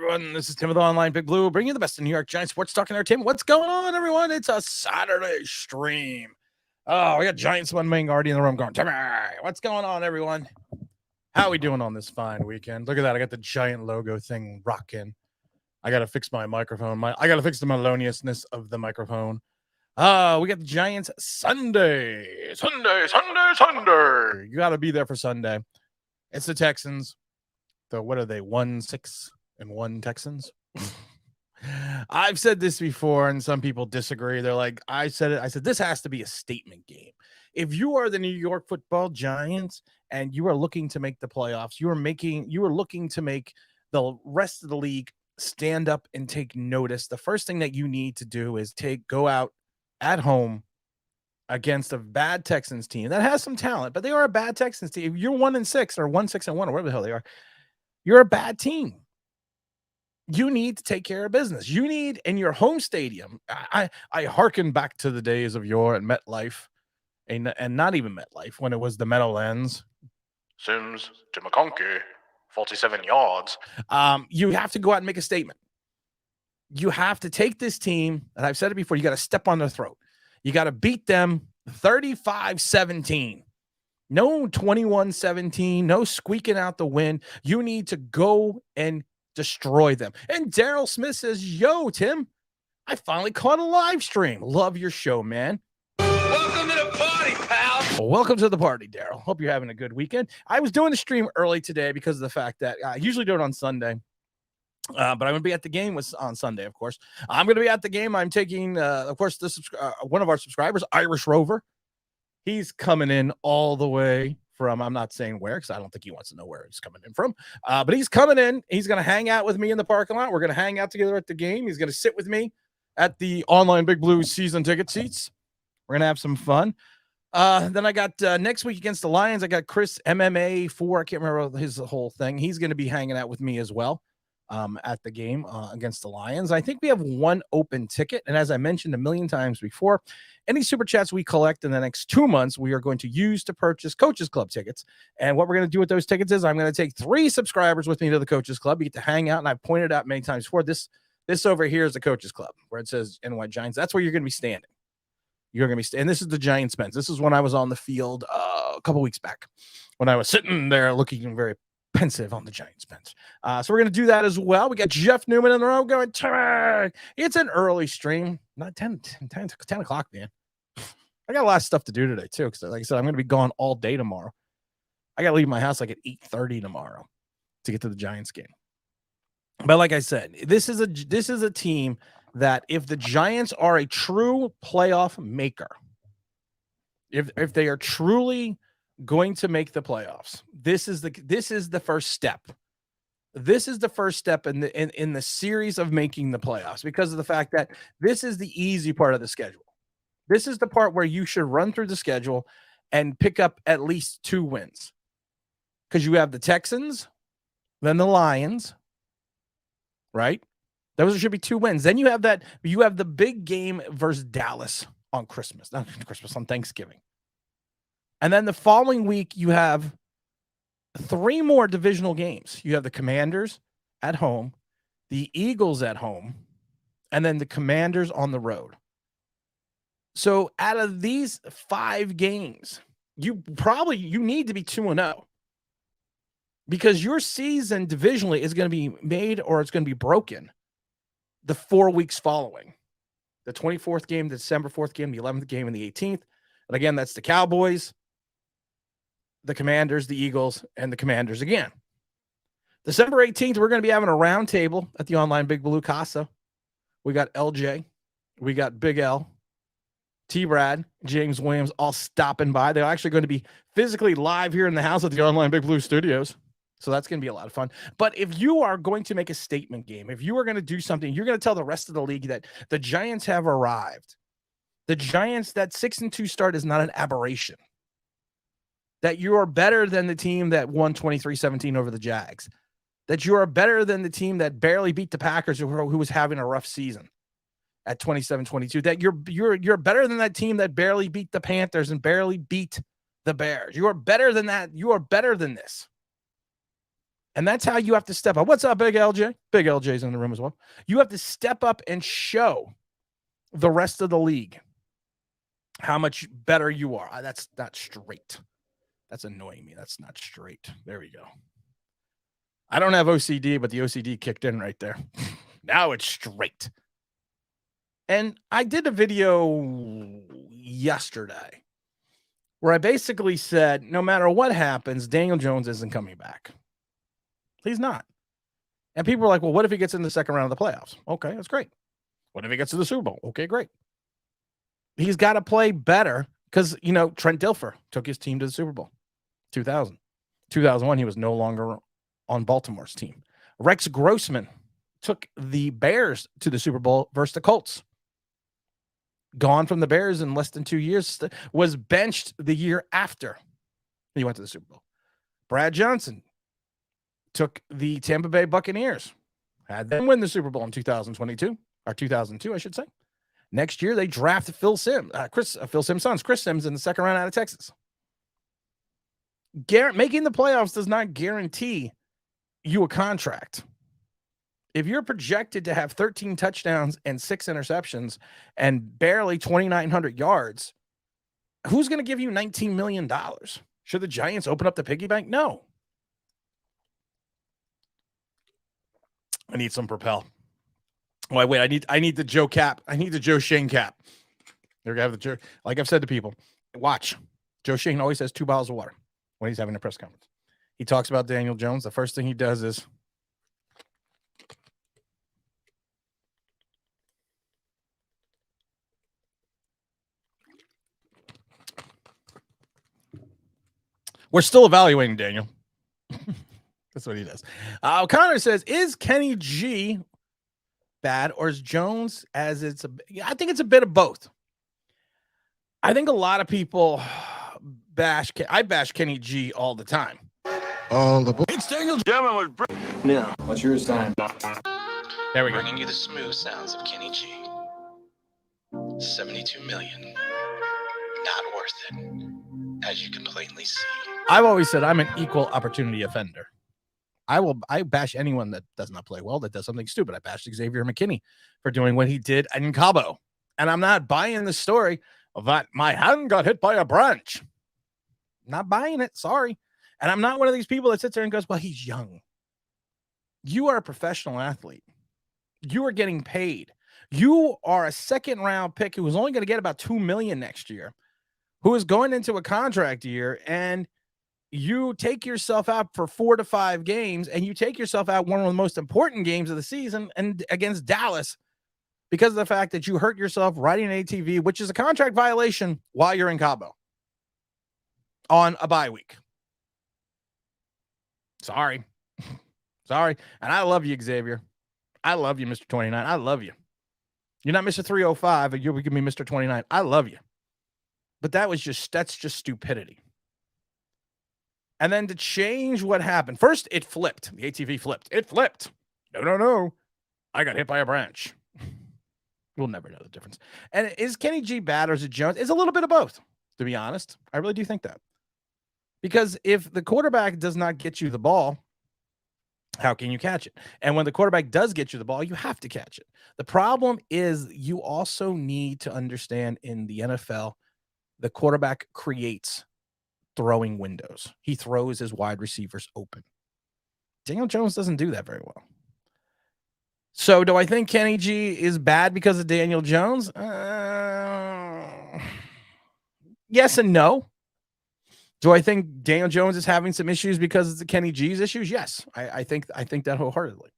everyone? This is Tim with Online Big Blue, bringing you the best in New York Giants sports talk and entertainment. What's going on, everyone? It's a Saturday stream. Oh, we got Giants one man already in the room going, Timmy, what's going on, everyone? How are we doing on this fine weekend? Look at that. I got the Giant logo thing rocking. I got to fix my microphone. I got to fix the melodiousness of the microphone. We got the Giants Sunday. You got to be there for Sunday. It's the Texans. What are they? 1-6-1 Texans. I've said this before, and some people disagree. They're like, I said it. I said this has to be a statement game. If you are the New York Football Giants and you are looking to make the playoffs, you are looking to make the rest of the league stand up and take notice. The first thing that you need to do is go out at home against a bad Texans team that has some talent, but they are a bad Texans team. If you're 1-6 or 1-6-1 or whatever the hell they are, you're a bad team. You need to take care of business. You need in your home stadium. I hearken back to the days of yore at MetLife, and not even MetLife, when it was the Meadowlands. Sims to McConkey, 47 yards. You have to go out and make a statement. You have to take this team, and I've said it before, you got to step on their throat. You got to beat them 35-17. No 21-17, no squeaking out the win. You need to go and destroy them. And Daryl Smith says, yo, Tim, I finally caught a live stream. Love your show, man. Welcome to the party, pal. Well, welcome to the party, Daryl. Hope you're having a good weekend. I was doing the stream early today because of the fact that I usually do it on Sunday. But I'm going to be at the game on Sunday, of course. I'm going to be at the game. I'm taking, of course, one of our subscribers, Irish Rover. He's coming in all the way from, I'm not saying where, because I don't think he wants to know where he's coming in from. But he's coming in. He's going to hang out with me in the parking lot. We're going to hang out together at the game. He's going to sit with me at the Online Big Blue season ticket seats. We're going to have some fun. Then I got next week against the Lions, I got Chris MMA4. I can't remember his whole thing. He's going to be hanging out with me as well at the game against the Lions. I think we have one open ticket. And as I mentioned a million times before, any super chats we collect in the next 2 months, we are going to use to purchase Coaches Club tickets. And what we're going to do with those tickets is I'm going to take 3 subscribers with me to the Coaches Club. You get to hang out. And I've pointed out many times before, this over here is the Coaches Club where it says NY Giants. That's where you're going to be standing. You're going to be standing. This is the Giants bench. This is when I was on the field a couple weeks back when I was sitting there looking very pensive on the Giants bench. So we're going to do that as well. We got Jeff Newman in the room going, it's an early stream. Not 10 o'clock, man. I got a lot of stuff to do today, too, because like I said, I'm going to be gone all day tomorrow. I got to leave my house like at 8:30 tomorrow to get to the Giants game. But like I said, this is a team that if the Giants are a true playoff maker, if they are truly going to make the playoffs, this is the first step. This is the first step in the series of making the playoffs, because of the fact that this is the easy part of the schedule. This is the part where you should run through the schedule and pick up at least 2 wins, because you have the Texans, then the Lions, right? Those should be 2 wins. Then you have the big game versus Dallas on Christmas, not Christmas, on Thanksgiving. And then the following week, you have 3 more divisional games. You have the Commanders at home, the Eagles at home, and then the Commanders on the road. So out of these 5 games, you need to be 2-0, because your season divisionally is going to be made, or it's going to be broken the 4 weeks following. The 24th game, the December 4th game, the 11th game, and the 18th. And again, that's the Cowboys, the Commanders, the Eagles, and the Commanders again. December 18th, we're going to be having a round table at the Online Big Blue Casa. We got LJ, we got Big L, T-Brad, James Williams, all stopping by. They're actually going to be physically live here in the house at the Online Big Blue Studios. So that's going to be a lot of fun. But if you are going to make a statement game, if you are going to do something, you're going to tell the rest of the league that the Giants have arrived. The Giants, that 6-2 start is not an aberration. That you are better than the team that won 23-17 over the Jags. That you are better than the team that barely beat the Packers, who was having a rough season at 27-22. That you're better than that team that barely beat the Panthers and barely beat the Bears. You are better than that. You are better than this. And that's how you have to step up. What's up, Big LJ? Big LJ's in the room as well. You have to step up and show the rest of the league how much better you are. That's not straight. That's annoying me. That's not straight. There we go. I don't have OCD, but the OCD kicked in right there. Now it's straight. And I did a video yesterday where I basically said, no matter what happens, Daniel Jones isn't coming back. He's not. And people were like, well, what if he gets in the second round of the playoffs? Okay, that's great. What if he gets to the Super Bowl? Okay, great. He's got to play better because, Trent Dilfer took his team to the Super Bowl. 2000. 2001, he was no longer on Baltimore's team. Rex Grossman took the Bears to the Super Bowl versus the Colts. Gone from the Bears in less than 2 years, was benched the year after he went to the Super Bowl. Brad Johnson took the Tampa Bay Buccaneers, had them win the Super Bowl in 2022, or 2002, I should say. Next year, they drafted Phil Simms' sons, Chris Simms, in the second round out of Texas. Making the playoffs does not guarantee you a contract. If you're projected to have 13 touchdowns and 6 interceptions and barely 2,900 yards, who's going to give you $19 million? Should the Giants open up the piggy bank? No. I need some Propel. Oh, wait, I need the Joe cap. I need the Joe Shane cap. They're going to have the Joe. Like I've said to people, watch. Joe Shane always has 2 bottles of water when he's having a press conference. He talks about Daniel Jones. The first thing he does is we're still evaluating Daniel. That's what he does. Connor says, is Kenny G bad or is Jones I think it's a bit of both. I think a lot of people bash Kenny G all the time. It's Daniel. Yeah. What's yours time? There we go. Bringing you the smooth sounds of Kenny G. 72 million. Not worth it, as you can plainly see. I've always said I'm an equal opportunity offender. I bash anyone that does not play well, that does something stupid. I bashed Xavier McKinney for doing what he did in Cabo. And I'm not buying the story that my hand got hit by a branch. Not buying it. Sorry. And I'm not one of these people that sits there and goes, well, he's young. You are a professional athlete. You are getting paid. You are a second round pick who is only going to get about $2 million next year, who is going into a contract year, and you take yourself out for 4 to 5 games, and you take yourself out one of the most important games of the season and against Dallas because of the fact that you hurt yourself riding an ATV, which is a contract violation while you're in Cabo on a bye week. Sorry. Sorry. And I love you, Xavier. I love you, Mr. 29. I love you. You're not Mr. 305, but you're giving me Mr. 29. I love you. But that's just stupidity. And then to change what happened. First, it flipped. The ATV flipped. It flipped. No. I got hit by a branch. We'll never know the difference. And is Kenny G bad or is it Jones? It's a little bit of both, to be honest. I really do think that. Because if the quarterback does not get you the ball, how can you catch it? And when the quarterback does get you the ball, you have to catch it. The problem is you also need to understand in the NFL, the quarterback creates throwing windows. He throws his wide receivers open. Daniel Jones doesn't do that very well. So do I think Kenny G is bad because of Daniel Jones? Yes and no. Do I think Daniel Jones is having some issues because of the Kenny G's issues? Yes, I think that wholeheartedly.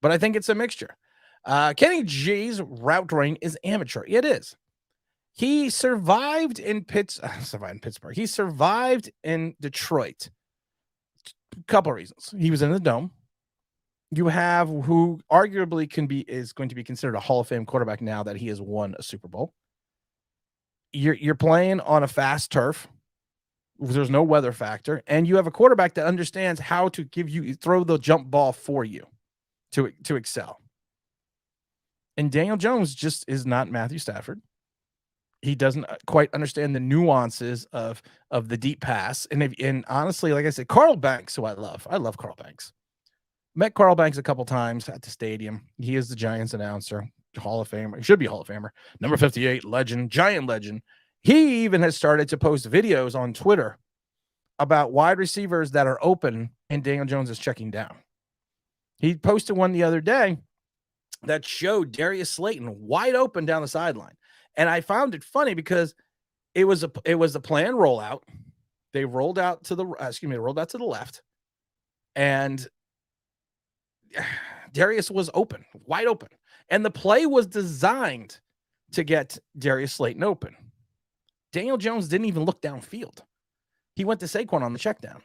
But I think it's a mixture. Kenny G's route running is amateur. It is. He survived in Pittsburgh. He survived in Detroit. A couple of reasons. He was in the dome. You have who arguably is going to be considered a Hall of Fame quarterback now that he has won a Super Bowl. You're playing on a fast turf. There's no weather factor, and you have a quarterback that understands how to throw the jump ball for you to excel. And Daniel Jones just is not Matthew Stafford. He doesn't quite understand the nuances of the deep pass. And honestly, like I said, Carl Banks, who I love Carl Banks. Met Carl Banks a couple times at the stadium. He is the Giants announcer, Hall of Famer. He should be Hall of Famer. Number 58, legend, Giant legend. He even has started to post videos on Twitter about wide receivers that are open and Daniel Jones is checking down. He posted one the other day that showed Darius Slayton wide open down the sideline. And I found it funny because it was a planned rollout. They rolled out to the left, and Darius was open, wide open. And the play was designed to get Darius Slayton open. Daniel Jones didn't even look downfield. He went to Saquon on the check down.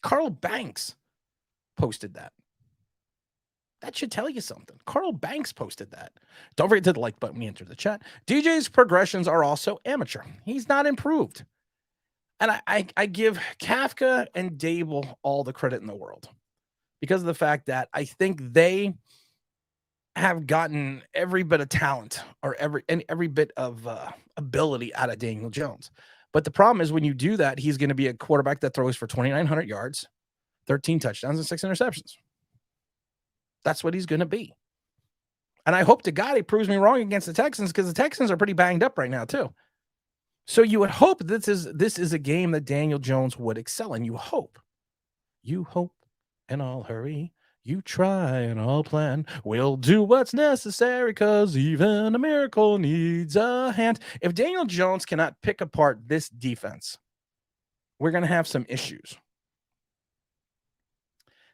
Carl Banks posted that. That should tell you something. Carl Banks posted that. Don't forget to hit the like button when you enter the chat. DJ's progressions are also amateur. He's not improved. And I give Kafka and Dable all the credit in the world because of the fact that I think they have gotten every bit of talent or every bit of ability out of Daniel Jones. But the problem is when you do that, he's going to be a quarterback that throws for 2,900 yards, 13 touchdowns, and 6 interceptions. That's what he's going to be. And I hope to God he proves me wrong against the Texans because the Texans are pretty banged up right now too. So you would hope this is a game that Daniel Jones would excel in. You hope, and I'll hurry. You try and I'll plan. We'll do what's necessary because even a miracle needs a hand. If Daniel Jones cannot pick apart this defense, we're going to have some issues.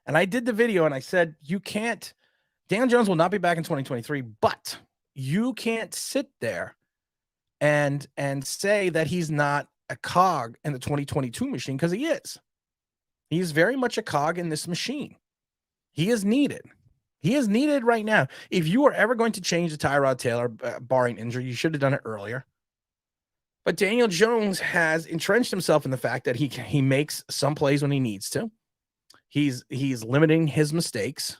And I did the video and I said, Daniel Jones will not be back in 2023, but you can't sit there and say that he's not a cog in the 2022 machine because he is. He's very much a cog in this machine. He is needed. He is needed right now. If you are ever going to change the Tyrod Taylor, barring injury, you should have done it earlier. But Daniel Jones has entrenched himself in the fact that he makes some plays when he needs to. He's limiting his mistakes.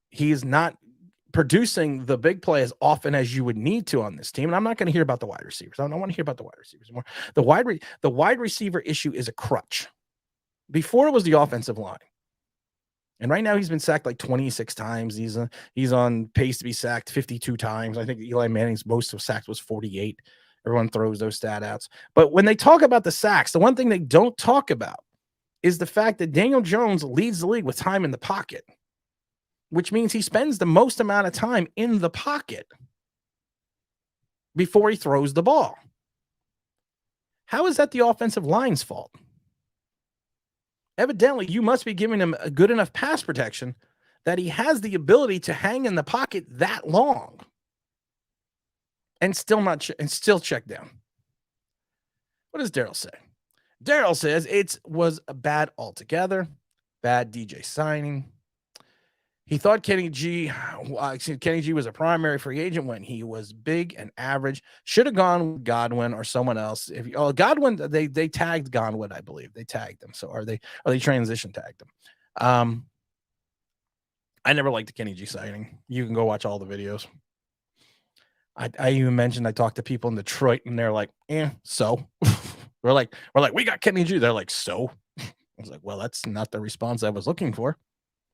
He's not producing the big play as often as you would need to on this team. And I'm not going to hear about the wide receivers. I don't want to hear about the wide receivers anymore. The wide receiver issue is a crutch. Before it was the offensive line. And right now he's been sacked like 26 times. He's on pace to be sacked 52 times. I think Eli Manning's most of sacked was 48. Everyone throws those stat outs. But when they talk about the sacks, the one thing they don't talk about is the fact that Daniel Jones leads the league with time in the pocket, which means he spends the most amount of time in the pocket before he throws the ball. How is that the offensive line's fault? Evidently, you must be giving him a good enough pass protection that he has the ability to hang in the pocket that long and still check down. What does Daryl say? Daryl says it was bad altogether, bad DJ signing. He thought Kenny G was a primary free agent when he was big and average. Should have gone with Godwin or someone else. Godwin, they tagged Godwin, I believe. They tagged him. So they transition tagged him. I never liked the Kenny G signing. You can go watch all the videos. I even mentioned I talked to people in Detroit and they're like, so. we're like, we got Kenny G. They're like, so. I was like, well, that's not the response I was looking for.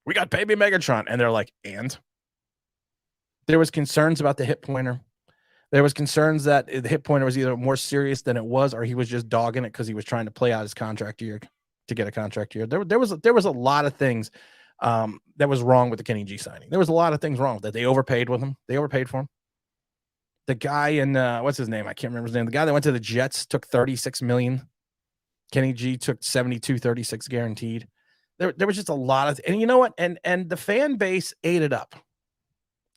We got Baby Megatron. And they're like, and? There was concerns about the hip pointer. There was concerns that the hip pointer was either more serious than it was, or he was just dogging it because he was trying to play out his contract year to get a contract year. There was a lot of things that was wrong with the Kenny G signing. There was a lot of things wrong with that. They overpaid with him. They overpaid for him. The guy in what's his name? I can't remember his name. The guy that went to the Jets took $36 million. Kenny G took 36 guaranteed. There was just a lot of, and you know what? And the fan base ate it up.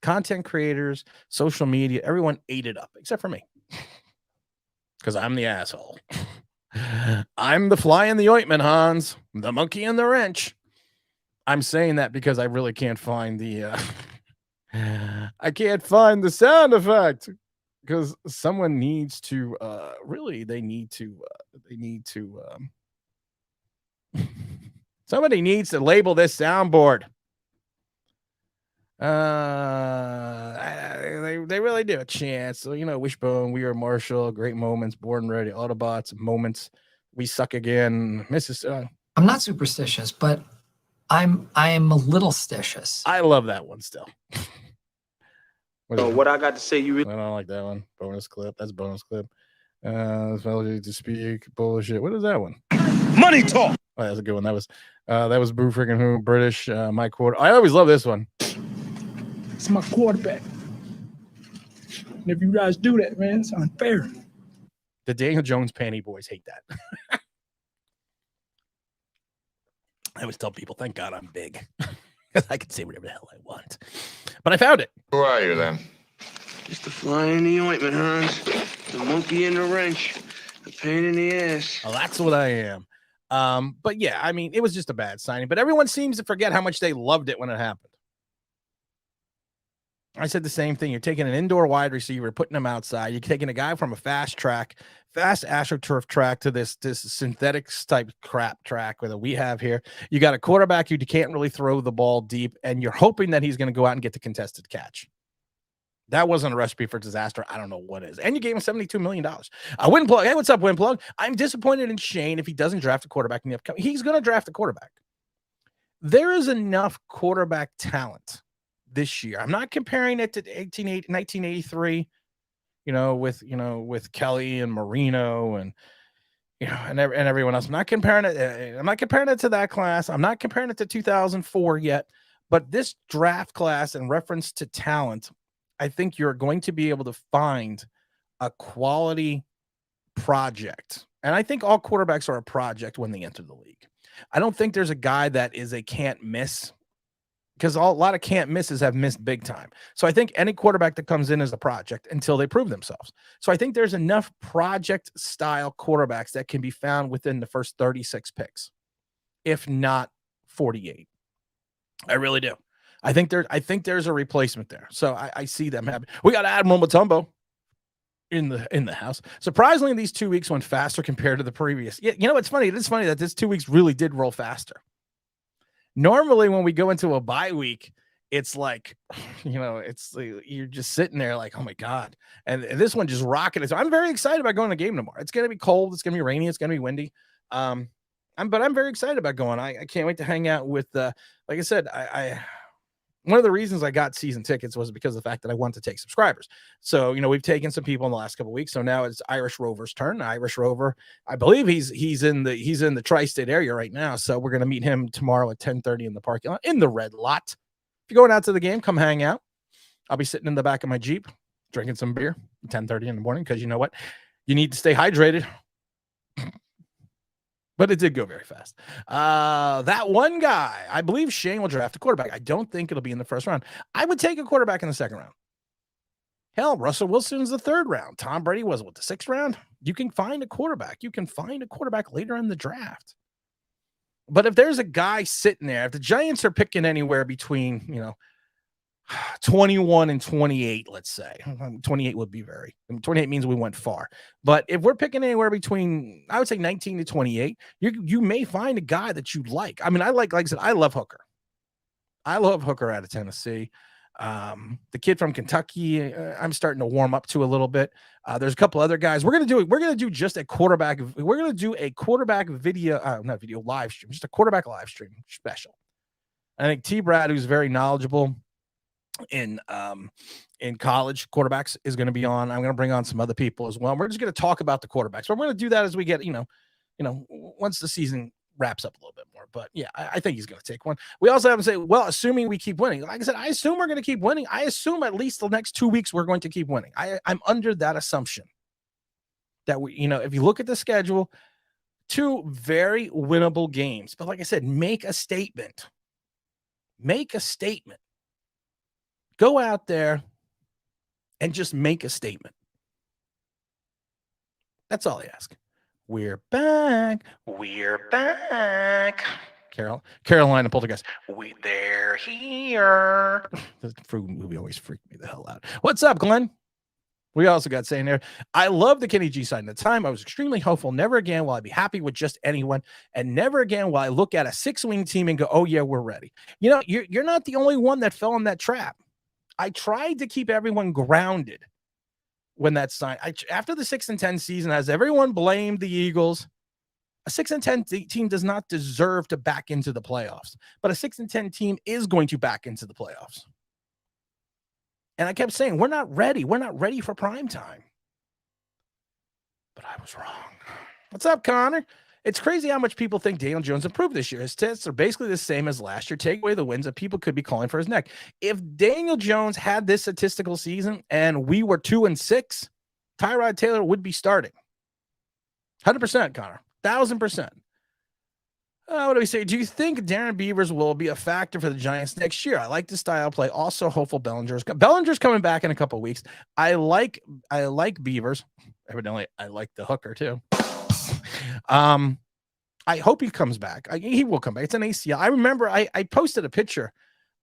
Content creators, social media, everyone ate it up except for me. Because I'm the asshole. I'm the fly in the ointment, Hans. The monkey in the wrench. I'm saying that because I really can't find the I can't find the sound effect. Because someone needs to somebody needs to label this soundboard. They really do. A chance. So, Wishbone, We Are Marshall, Great Moments, Born Ready, Autobots, Moments, We Suck Again, Mrs. I'm not superstitious, but I'm a little stitious. I love that one still. What I got to say, you really I don't like that one. Bonus clip. That's bonus clip. To speak bullshit. What is that one? Money talk. Oh, that's a good one. That was Boo freaking who British. My quarter. I always love this one. It's my quarterback. And if you guys do that, man, it's unfair. The Daniel Jones panty boys hate that. I always tell people, thank God I'm big. I can say whatever the hell I want. But I found it. Who are you then? Just the fly in the ointment, Hans. The monkey in the wrench. The pain in the ass. Oh, that's what I am. But yeah, I mean, it was just a bad signing. But everyone seems to forget how much they loved it when it happened. I said the same thing. You're taking an indoor wide receiver, putting him outside. You're taking a guy from a fast AstroTurf track to this synthetics type crap track that we have here. You got a quarterback who can't really throw the ball deep, and you're hoping that he's going to go out and get the contested catch. That wasn't a recipe for disaster. I don't know what is. And you gave him $72 million. Win Plug. Hey, what's up, Win Plug? I'm disappointed in Shane if he doesn't draft a quarterback in the upcoming. He's going to draft a quarterback. There is enough quarterback talent this year. I'm not comparing it to 1983, with Kelly and Marino and everyone else. I'm not comparing it to that class. I'm not comparing it to 2004 yet. But this draft class, in reference to talent, I think you're going to be able to find a quality project. And I think all quarterbacks are a project when they enter the league. I don't think there's a guy that is a can't miss, because a lot of can't misses have missed big time. So I think any quarterback that comes in is a project until they prove themselves. So I think there's enough project style quarterbacks that can be found within the first 36 picks, if not 48. I really do. I think there's a replacement there. So I see them happen. We got Admiral Mutombo in the house. Surprisingly, these 2 weeks went faster compared to the previous. It's funny. It is funny that this 2 weeks really did roll faster. Normally, when we go into a bye week, it's like, you're just sitting there like, oh my God. And this one just rocketed. So I'm very excited about going to the game tomorrow. It's going to be cold. It's going to be rainy. It's going to be windy. But I'm very excited about going. I can't wait to hang out with, like I said, one of the reasons I got season tickets was because of the fact that I wanted to take subscribers. So, we've taken some people in the last couple of weeks. So now it's Irish Rover's turn. Irish Rover, I believe he's in the tri-state area right now. So we're going to meet him tomorrow at 10:30 in the parking lot in the red lot. If you're going out to the game, come hang out. I'll be sitting in the back of my Jeep, drinking some beer at 10:30 in the morning. Cause you know what? You need to stay hydrated. But it did go very fast. That one guy, I believe Shane will draft a quarterback. I don't think it'll be in the first round. I would take a quarterback in the second round. Hell, Russell Wilson's the third round. Tom Brady was the sixth round. You can find a quarterback. You can find a quarterback later in the draft. But if there's a guy sitting there, if the Giants are picking anywhere between, 21 and 28, let's say 28 would be 28 means we went far. But if we're picking anywhere between, I would say 19 to 28, you may find a guy that you like. I mean, like I said, I love Hooker. I love Hooker out of Tennessee. The kid from Kentucky, I'm starting to warm up to a little bit. There's a couple other guys. We're going to do just a quarterback. We're going to do a quarterback live stream, just a quarterback live stream special. I think T. Brad, who's very knowledgeable in college quarterbacks, is going to be on. I'm going to bring on some other people as well. We're just going to talk about the quarterbacks. But we're going to do that as we get, once the season wraps up a little bit more. But yeah, I think he's going to take one. We also have to say, well, assuming we keep winning. Like I said, I assume we're going to keep winning. I assume at least the next 2 weeks we're going to keep winning. I'm under that assumption that if you look at the schedule, 2 very winnable games. But like I said, make a statement. Make a statement. Go out there and just make a statement. That's all I ask. We're back. Carolina Poltergeist. They're here. The fruit movie always freaked me the hell out. What's up, Glenn? We also got saying there, I love the Kenny G sign. At the time, I was extremely hopeful. Never again will I be happy with just anyone. And never again will I look at a 6-wing team and go, oh, yeah, we're ready. You're not the only one that fell in that trap. I tried to keep everyone grounded when that sign. After the 6-10 season, as everyone blamed the Eagles, A 6-10 team does not deserve to back into the playoffs, but a 6-10 team is going to back into the playoffs. And I kept saying, we're not ready. We're not ready for prime time. But I was wrong. What's up, Connor? It's crazy how much people think Daniel Jones improved this year. His tests are basically the same as last year. Take away the wins that people could be calling for his neck. If Daniel Jones had this statistical season and we were 2-6, Tyrod Taylor would be starting. 100%, Connor. 1,000%. What do we say? Do you think Darren Beavers will be a factor for the Giants next year? I like the style of play. Also, hopeful Bellinger's coming back in a couple of weeks. I like Beavers. Evidently, I like the hooker too. I hope he comes back. He will come back. It's an ACL. I remember I posted a picture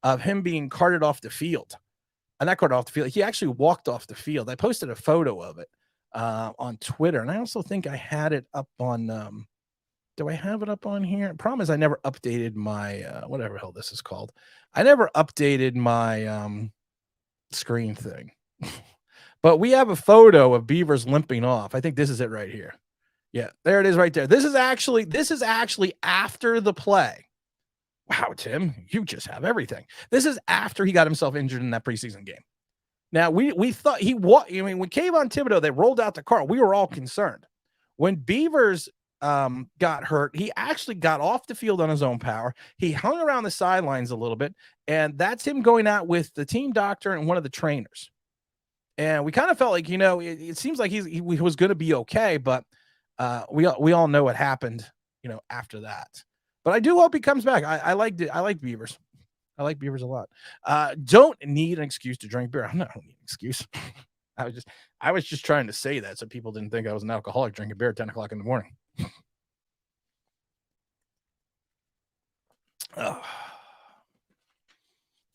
of him being carted off the field. Not carted off the field. He actually walked off the field. I posted a photo of it on Twitter, and I also think I had it up on. Do I have it up on here? Problem is I never updated my whatever the hell this is called. I never updated my screen thing. But we have a photo of Beavers limping off. I think this is it right here. Yeah, there it is right there. This is actually after the play. Wow, Tim, you just have everything. This is after he got himself injured in that preseason game. Now, we thought when Kayvon Thibodeau, they rolled out the car, we were all concerned. When Beavers got hurt, he actually got off the field on his own power. He hung around the sidelines a little bit, and that's him going out with the team doctor and one of the trainers. And we kind of felt like, it seems like he was going to be okay, but we all know what happened, after that. But I do hope he comes back. I like Beavers. I like Beavers a lot. Don't need an excuse to drink beer. I don't need an excuse. I was just trying to say that so people didn't think I was an alcoholic drinking beer at 10 o'clock in the morning.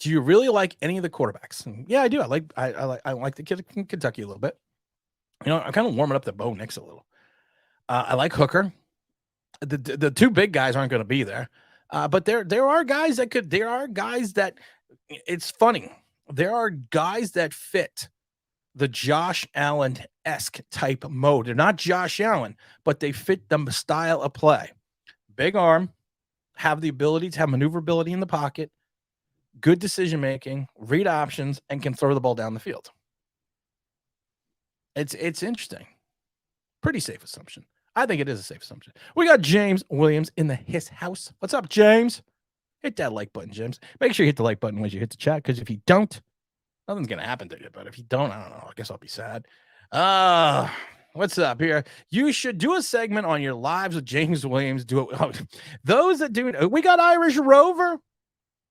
Do you really like any of the quarterbacks? Yeah, I do. I like the kid in Kentucky a little bit. I'm kind of warming up the Bo Nix a little. I like Hooker. The two big guys aren't going to be there, but there are guys that could. There are guys that. It's funny. There are guys that fit the Josh Allen-esque type mode. They're not Josh Allen, but they fit the style of play. Big arm, have the ability to have maneuverability in the pocket, good decision-making, read options, and can throw the ball down the field. It's interesting. Pretty safe assumption. I think it is a safe assumption. We got James Williams in his house. What's up, James? Hit that like button, James. Make sure you hit the like button when you hit the chat, because if you don't, nothing's going to happen to you. But if you don't, I don't know. I guess I'll be sad. What's up here? You should do a segment on your lives with James Williams. Do it. Those that do it. We got Irish Rover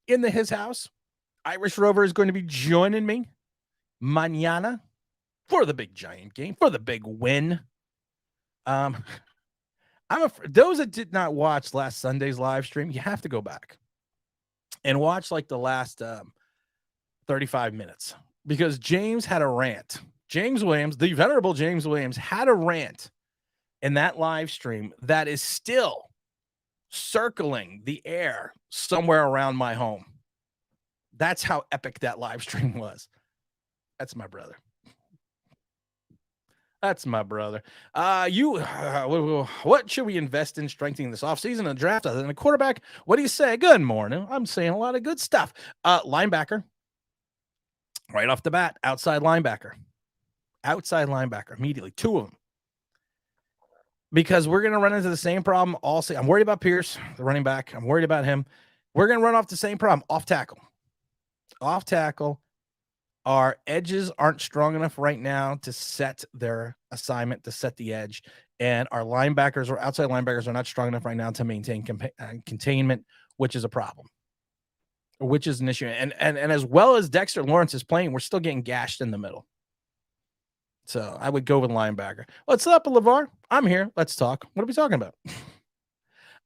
in his house. Irish Rover is going to be joining me mañana for the big Giant game, for the big win. Those that did not watch last Sunday's live stream, you have to go back and watch like the last 35 minutes, because James had a rant. James Williams, the venerable James Williams, had a rant in that live stream that is still circling the air somewhere around my home. That's how epic that live stream was. That's my brother. That's my brother. What should we invest in strengthening this offseason and draft other than a quarterback? What do you say? Good morning. I'm saying a lot of good stuff. Linebacker. Right off the bat, outside linebacker. Outside linebacker. Immediately. Two of them. Because we're going to run into the same problem all season. I'm worried about Pierce, the running back. I'm worried about him. We're going to run off the same problem. Off tackle. Off tackle. Our edges aren't strong enough right now to set their assignment, to set the edge. And our linebackers or outside linebackers are not strong enough right now to maintain containment, which is a problem, which is an issue. And as well as Dexter Lawrence is playing, we're still getting gashed in the middle. So I would go with linebacker. What's up, LeVar? I'm here. Let's talk. What are we talking about?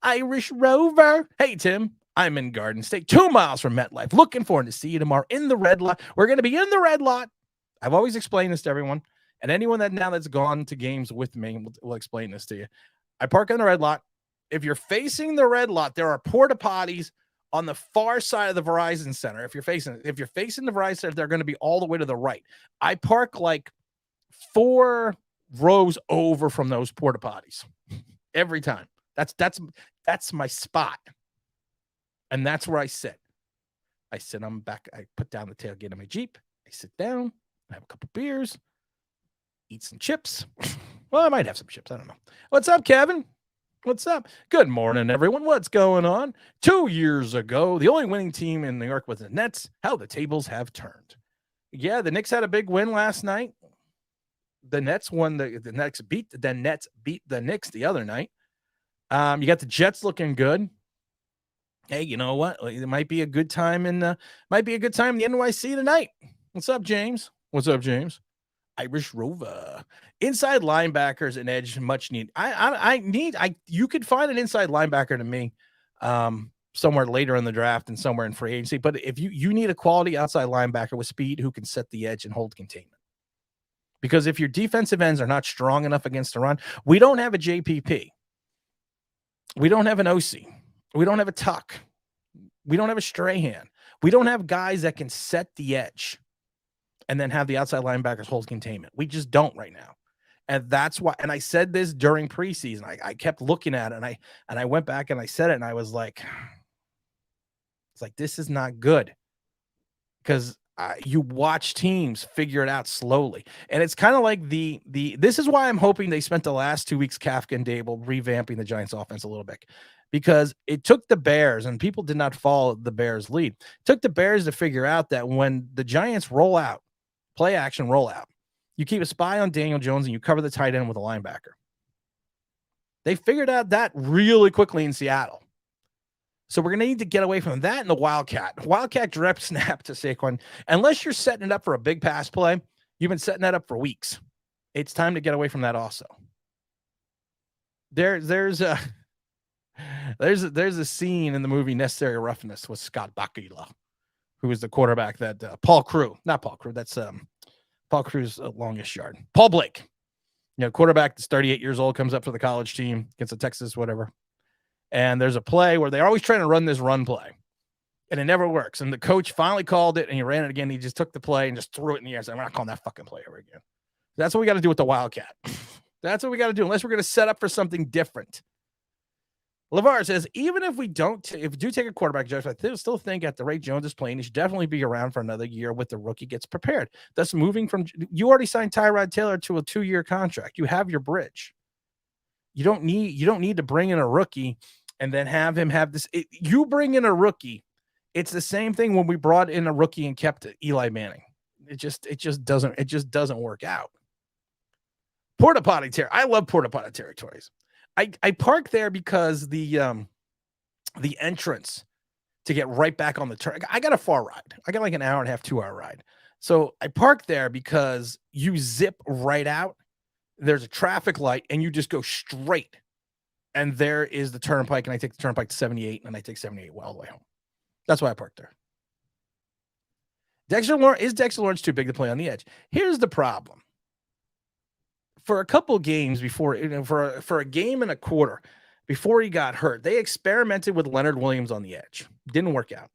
Irish Rover. Hey, Tim. I'm in Garden State, 2 miles from MetLife. Looking forward to see you tomorrow in the red lot. We're going to be in the red lot. I've always explained this to everyone, and anyone that's gone to games with me will explain this to you. I park in the red lot. If you're facing the red lot, there are porta potties on the far side of the Verizon Center. If you're facing the Verizon Center, they're going to be all the way to the right. I park like 4 rows over from those porta potties every time. That's my spot. And that's where I sit. I sit on back. I put down the tailgate of my Jeep. I sit down, I have a couple beers, eat some chips. Well, I might have some chips. I don't know. What's up, Kevin? What's up? Good morning, everyone. What's going on? 2 years ago, the only winning team in New York was the Nets. How the tables have turned. Yeah, the Knicks had a big win last night. The Nets won. The Nets beat the Knicks the other night. You got the Jets looking good. Hey, you know what? It might be a good time in the NYC tonight. What's up, James? What's up, James? Irish Rover. Inside linebackers and edge much need. You could find an inside linebacker to me somewhere later in the draft and somewhere in free agency. But if you need a quality outside linebacker with speed who can set the edge and hold containment. Because if your defensive ends are not strong enough against the run, we don't have a JPP. We don't have an OC. We don't have a Tuck. We don't have a Strahan. We don't have guys that can set the edge and then have the outside linebackers hold containment. We just don't right now. And that's why, and I said this during preseason. I kept looking at it and I went back and I said it and I was like, it's like, this is not good. Because you watch teams figure it out slowly. And it's kind of like this is why I'm hoping they spent the last 2 weeks, Kafka and Dable, revamping the Giants offense a little bit. Because it took the Bears, and people did not follow the Bears' lead. It took the Bears to figure out that when the Giants roll out, play action roll out, you keep a spy on Daniel Jones and you cover the tight end with a linebacker. They figured out that really quickly in Seattle. So we're going to need to get away from that and the Wildcat. Wildcat direct snap to Saquon. Unless you're setting it up for a big pass play, you've been setting that up for weeks. It's time to get away from that also. There's a scene in the movie Necessary Roughness with Scott Bakula, who is the quarterback that Paul Crew. That's Paul Crew's longest yard. Paul Blake, quarterback that's 38 years old, comes up for the college team against the Texas, whatever. And there's a play where they're always trying to run this run play, and it never works. And the coach finally called it, and he ran it again. He just took the play and just threw it in the air. So I'm not calling that fucking play ever again. That's what we got to do with the Wildcat. That's what we got to do, unless we're going to set up for something different. LeVar says, even if we do take a quarterback judge, I still think at the rate Jones is playing, he should definitely be around for another year with the rookie gets prepared. Thus, you already signed Tyrod Taylor to a 2-year contract. You have your bridge. You don't need to bring in a rookie and then have him have this. You bring in a rookie. It's the same thing when we brought in a rookie and kept Eli Manning. It just doesn't work out. Porta potty territory. I love porta potty territories. I park there because the entrance to get right back on the turn. I got a far ride. I got like an hour and a half, 2-hour ride. So I park there because you zip right out. There's a traffic light and you just go straight. And there is the turnpike, and I take the turnpike to 78, and I take 78 all the way home. That's why I parked there. Dexter Lawrence too big to play on the edge? Here's the problem. For a couple games before, for a game and a quarter before he got hurt, they experimented with Leonard Williams on the edge. Didn't work out.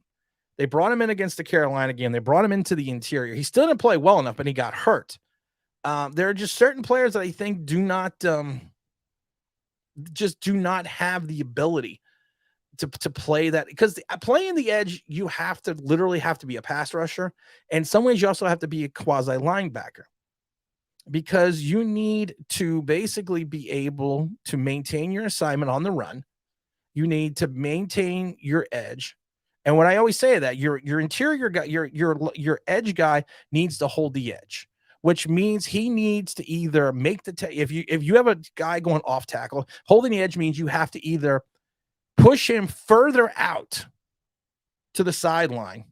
They brought him in against the Carolina game. They brought him into the interior. He still didn't play well enough, but he got hurt. There are just certain players that I think do not have the ability to play that, because playing the edge, you literally have to be a pass rusher. In some ways, you also have to be a quasi linebacker, because you need to basically be able to maintain your assignment on the run. You need to maintain your edge. And when I always say that, your interior guy, your edge guy needs to hold the edge, which means he needs to either make if you have a guy going off tackle, holding the edge means you have to either push him further out to the sideline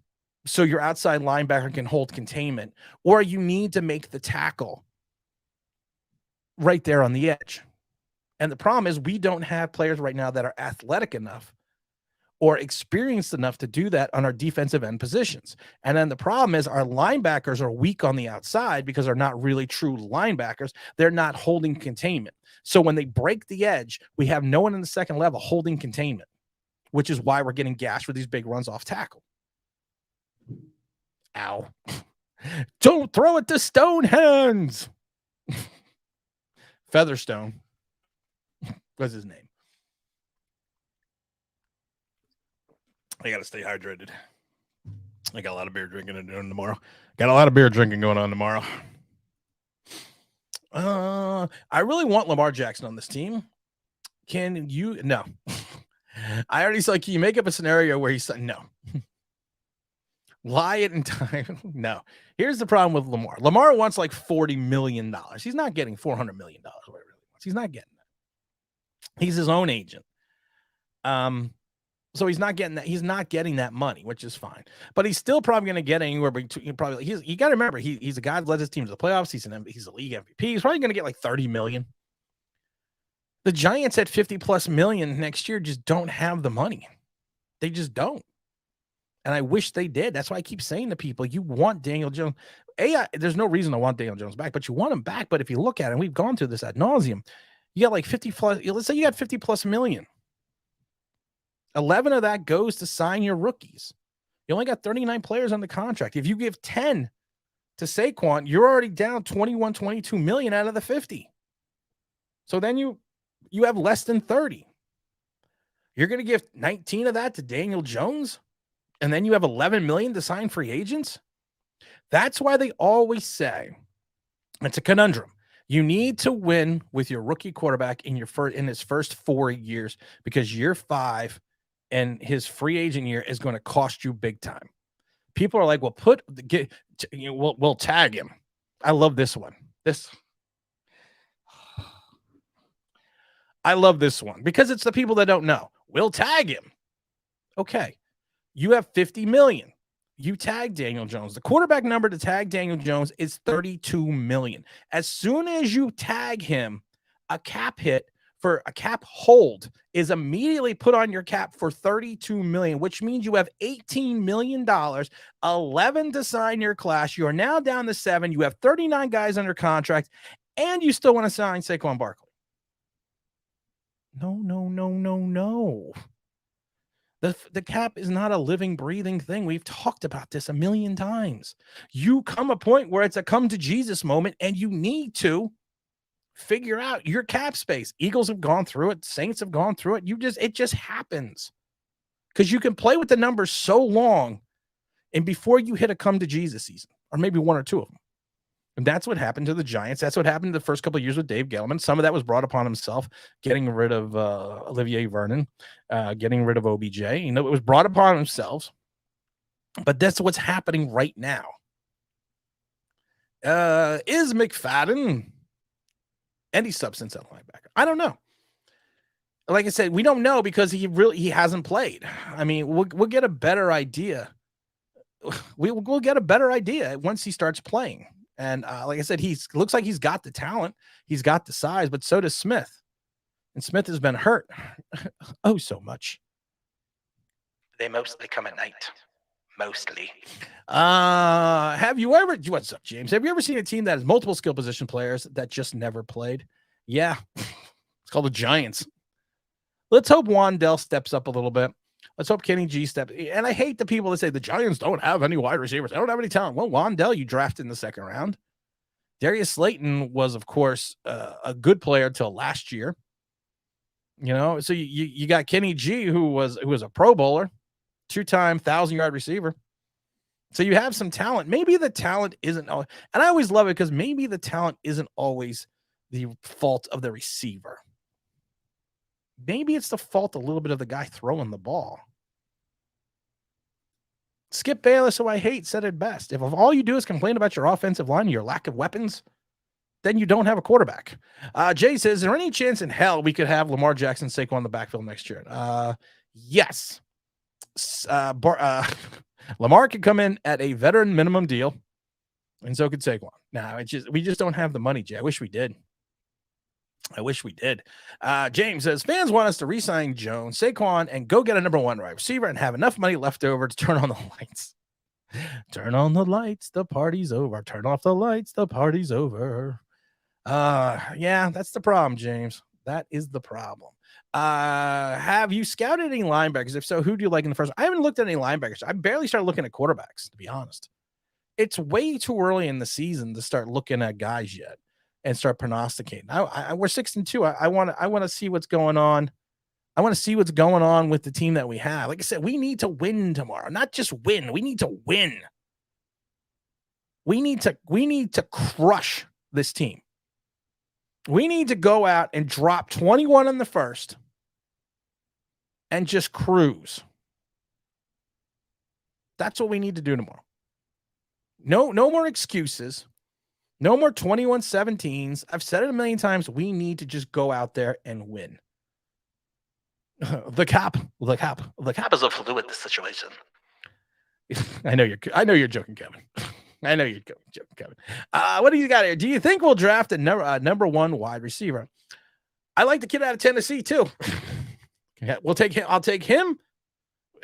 so your outside linebacker can hold containment, or you need to make the tackle right there on the edge. And the problem is we don't have players right now that are athletic enough or experienced enough to do that on our defensive end positions. And then the problem is our linebackers are weak on the outside because they're not really true linebackers. They're not holding containment. So when they break the edge, we have no one in the second level holding containment, which is why we're getting gashed with these big runs off tackle. Ow. Don't throw it to Stone Hands. Featherstone was his name. I got to stay hydrated. I got a lot of beer drinking to do tomorrow. Got a lot of beer drinking going on tomorrow. I really want Lamar Jackson on this team. Can you? No. I already saw. Can you make up a scenario where he's no? Lie it in time. No. Here's the problem with Lamar. Lamar wants like $40 million. He's not getting $400 million. Whatever he wants. He's not getting that. He's his own agent. So he's not getting that. He's not getting that money, which is fine. But he's still probably going to get anywhere between. Probably you got to remember he's a guy that led his team to the playoffs. He's a league MVP. He's probably going to get like $30 million. The Giants at 50 plus million next year just don't have the money. They just don't. And I wish they did. That's why I keep saying to people, you want Daniel Jones. There's no reason to want Daniel Jones back, but you want him back. But if you look at it, and we've gone through this ad nauseum, you got like 50 plus. Let's say you got 50 plus million. 11 of that goes to sign your rookies. You only got 39 players on the contract. If you give 10 to Saquon, you're already down 21, 22 million out of the 50. So then you have less than 30. You're going to give 19 of that to Daniel Jones, and then you have 11 million to sign free agents. That's why they always say it's a conundrum. You need to win with your rookie quarterback in his first 4 years, because year 5 and his free agent year is going to cost you big time. People are like, well, we'll tag him. I love this one. I love this one because it's the people that don't know. We'll tag him. Okay. You have 50 million. You tag Daniel Jones. The quarterback number to tag Daniel Jones is 32 million. As soon as you tag him, a cap hit for a cap hold is immediately put on your cap for 32 million, which means you have $18 million, 11 to sign your class. You are now down to 7. You have 39 guys under contract, and you still want to sign Saquon Barkley. No. The cap is not a living, breathing thing. We've talked about this a million times. You come a point where it's a come to Jesus moment, and you need to figure out your cap space. Eagles have gone through it. Saints have gone through it. It just happens because you can play with the numbers so long, and before you hit a come to Jesus season, or maybe one or two of them. And that's what happened to the Giants. That's what happened the first couple of years with Dave Gettleman. Some of that was brought upon himself, getting rid of Olivier Vernon, getting rid of OBJ. It was brought upon himself. But that's what's happening right now. Is McFadden any substance at linebacker? I don't know. Like I said, we don't know because he hasn't played. I mean, we'll get a better idea. We'll get a better idea once he starts playing. And like I said, looks like he's got the talent. He's got the size, but so does Smith. And Smith has been hurt. Oh, so much. They mostly come at night. Mostly. What's up, James? Have you ever seen a team that has multiple skill position players that just never played? Yeah. It's called the Giants. Let's hope Wandell steps up a little bit. Let's hope Kenny G steps. And I hate the people that say the Giants don't have any wide receivers. They don't have any talent. Well, Wandell, you drafted in the second round. Darius Slayton was, of course, a good player till last year. So you got Kenny G, who was a Pro Bowler, 2-time 1,000-yard receiver. So you have some talent. Maybe the talent isn't, and I always love it because maybe the talent isn't always the fault of the receiver. Maybe it's the fault a little bit of the guy throwing the ball. Skip Bayless, who I hate, said it best. If all you do is complain about your offensive line, your lack of weapons, then you don't have a quarterback. Jay says, is there any chance in hell we could have Lamar Jackson, Saquon in the backfield next year? Yes. Lamar could come in at a veteran minimum deal, and so could Saquon. Now, we just don't have the money, Jay. I wish we did. James says, fans want us to re-sign Jones, Saquon, and go get a number 1 wide receiver and have enough money left over to turn on the lights. Turn on the lights, the party's over. Turn off the lights, the party's over. Yeah, that's the problem, James. That is the problem. Have you scouted any linebackers? If so, who do you like in the first? I haven't looked at any linebackers. I barely started looking at quarterbacks, to be honest. It's way too early in the season to start looking at guys yet and start prognosticating. We're 6-2. I want to see what's going on. I want to see what's going on with the team that we have. Like I said, we need to win tomorrow. Not just win. We need to win. We need to crush this team. We need to go out and drop 21 in the first and just cruise. That's what we need to do tomorrow. No more excuses. No more 21-17s. I've said it a million times. We need to just go out there and win. The cap is a fluid situation. I know you're joking, Kevin. I know you're joking, Kevin. What do you got here? Do you think we'll draft a number one wide receiver? I like the kid out of Tennessee too. Yeah, we'll take him. I'll take him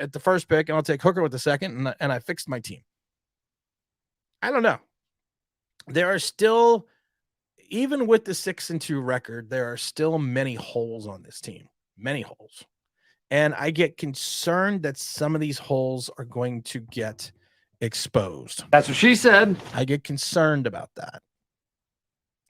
at the first pick, and I'll take Hooker with the second, and I fixed my team. I don't know. There are still, even with the 6-2 record, there are still many holes on this team. Many holes. And I get concerned that some of these holes are going to get exposed. That's what she said. I get concerned about that.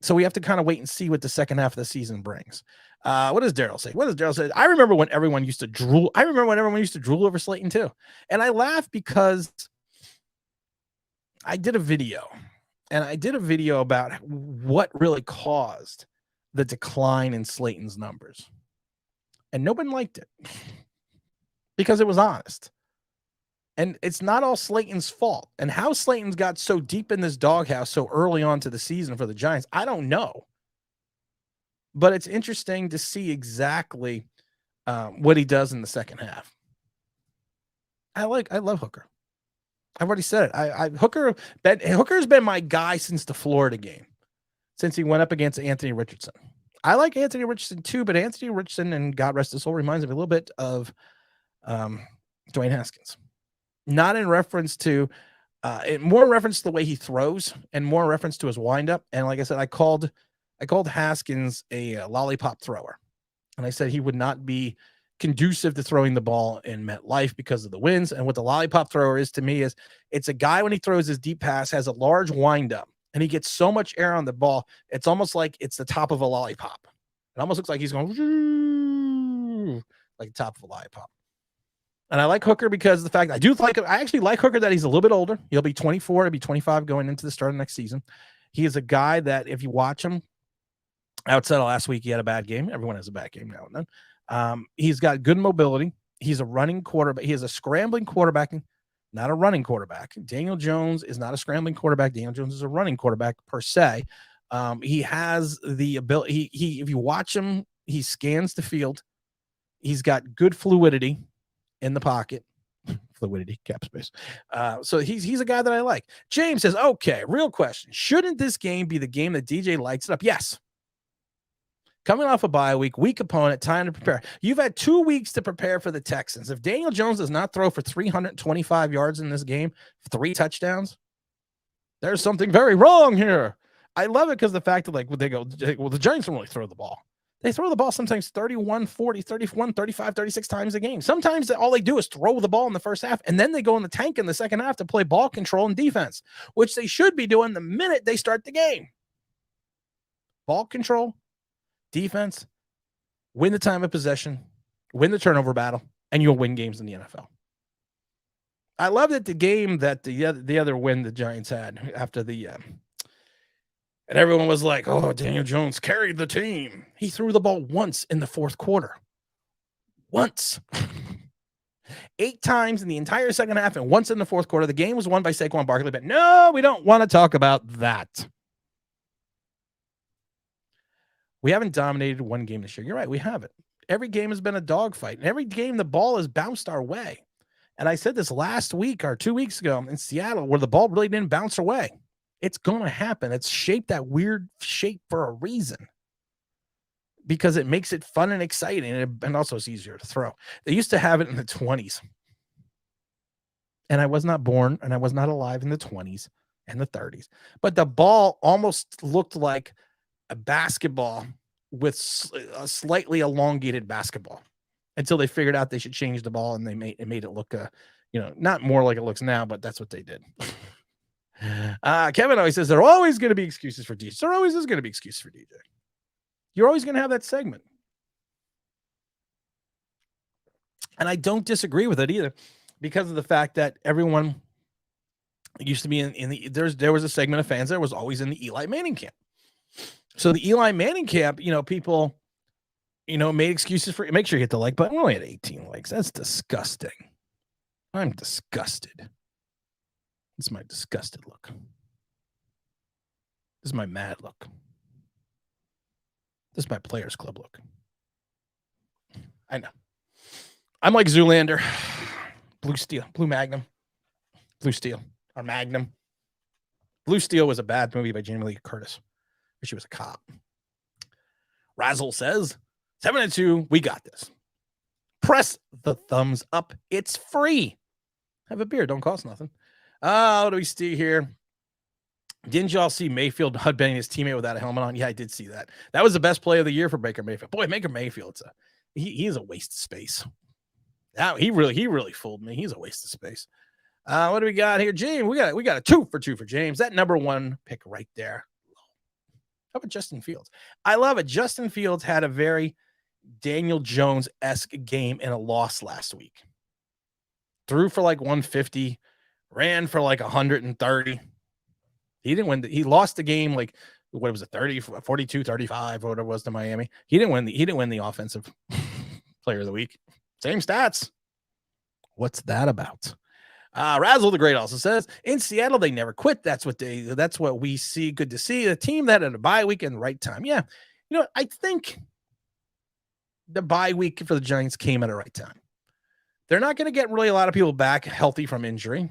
So we have to kind of wait and see what the second half of the season brings. What does Daryl say? I remember when everyone used to drool. I remember when everyone used to drool over Slayton too. And I laugh because I did a video. And I did a video about what really caused the decline in Slayton's numbers. And nobody liked it because it was honest. And it's not all Slayton's fault. And how Slayton's got so deep in this doghouse so early on to the season for the Giants, I don't know. But it's interesting to see exactly what he does in the second half. I love Hooker. I've already said it. Hooker's been my guy since the Florida game, since he went up against Anthony Richardson. I like Anthony Richardson too, but Anthony Richardson, and God rest his soul, reminds me a little bit of Dwayne Haskins. Not in reference to, more in reference to the way he throws, and more in reference to his windup. And like I said, I called Haskins a lollipop thrower, and I said he would not be conducive to throwing the ball in MetLife because of the winds. And what the lollipop thrower is to me is it's a guy when he throws his deep pass has a large windup and he gets so much air on the ball. It's almost like it's the top of a lollipop. It almost looks like he's going like the top of a lollipop. And I like Hooker because of the fact I actually like Hooker that he's a little bit older. He'll be 24, he'll be 25 going into the start of next season. He is a guy that if you watch him outside of last week, he had a bad game. Everyone has a bad game now and then. He's got good mobility. He's a running quarterback. He is a scrambling quarterback, not a running quarterback. Daniel Jones is not a scrambling quarterback. Daniel Jones is a running quarterback per se. He has the ability. He if you watch him, he scans the field. He's got good fluidity in the pocket. Fluidity, cap space. So he's a guy that I like. James says, okay, real question. Shouldn't this game be the game that DJ lights it up? Yes. Coming off a bye week opponent, time to prepare. You've had 2 weeks to prepare for the Texans. If Daniel Jones does not throw for 325 yards in this game, 3 touchdowns, there's something very wrong here. I love it because the fact that the Giants don't really throw the ball. They throw the ball sometimes 31, 40, 31, 35, 36 times a game. Sometimes all they do is throw the ball in the first half, and then they go in the tank in the second half to play ball control and defense, which they should be doing the minute they start the game. Ball control, defense, win the time of possession, win the turnover battle, and you'll win games in the NFL. I love that the game that the other win the Giants had after the and everyone was like, oh, Daniel Jones carried the team. He threw the ball once in the fourth quarter. Once. 8 times in the entire second half and once in the fourth quarter. The game was won by Saquon Barkley, but no, we don't want to talk about that. We haven't dominated one game this year. You're right, we haven't. Every game has been a dogfight. And every game, the ball has bounced our way. And I said this last week or 2 weeks ago in Seattle where the ball really didn't bounce our way. It's going to happen. It's shaped that weird shape for a reason because it makes it fun and exciting. And also it's easier to throw. They used to have it in the 20s. And I was not born and I was not alive in the 20s and the 30s. But the ball almost looked like a basketball with a slightly elongated basketball until they figured out they should change the ball and they made it look, not more like it looks now, but that's what they did. Kevin always says there are always going to be excuses for DJ. There always is going to be excuses for DJ. You're always going to have that segment. And I don't disagree with it either, because of the fact that everyone used to be in the there was a segment of fans that was always in the Eli Manning camp. So the Eli Manning camp, people, made excuses for it. Make sure you hit the like button. We only had 18 likes. That's disgusting. I'm disgusted. This is my disgusted look. This is my mad look. This is my Players Club look. I know. I'm like Zoolander. Blue Steel. Blue Magnum. Blue Steel. Or Magnum. Blue Steel was a bad movie by Jamie Lee Curtis. She was a cop. Razzle says, 7-2, we got this. Press the thumbs up. It's free. Have a beer. Don't cost nothing. What do we see here? Didn't y'all see Mayfield headbanging his teammate without a helmet on? Yeah, I did see that. That was the best play of the year for Baker Mayfield. Boy, Baker Mayfield, he's a waste of space. He really fooled me. He's a waste of space. What do we got here, James? We got a 2 for 2 for James. That number 1 pick right there. How about Justin Fields? I love it. Justin Fields had a very Daniel Jones-esque game in a loss last week. Threw for like 150, ran for like 130. He didn't win. He lost the game like, what was it, 30, 42, 35, or whatever it was to Miami. He didn't win the offensive player of the week. Same stats. What's that about? Razzle the Great also says, in Seattle, they never quit. That's what we see. Good to see a team that had a bye week in the right time. Yeah. I think the bye week for the Giants came at the right time. They're not going to get really a lot of people back healthy from injury.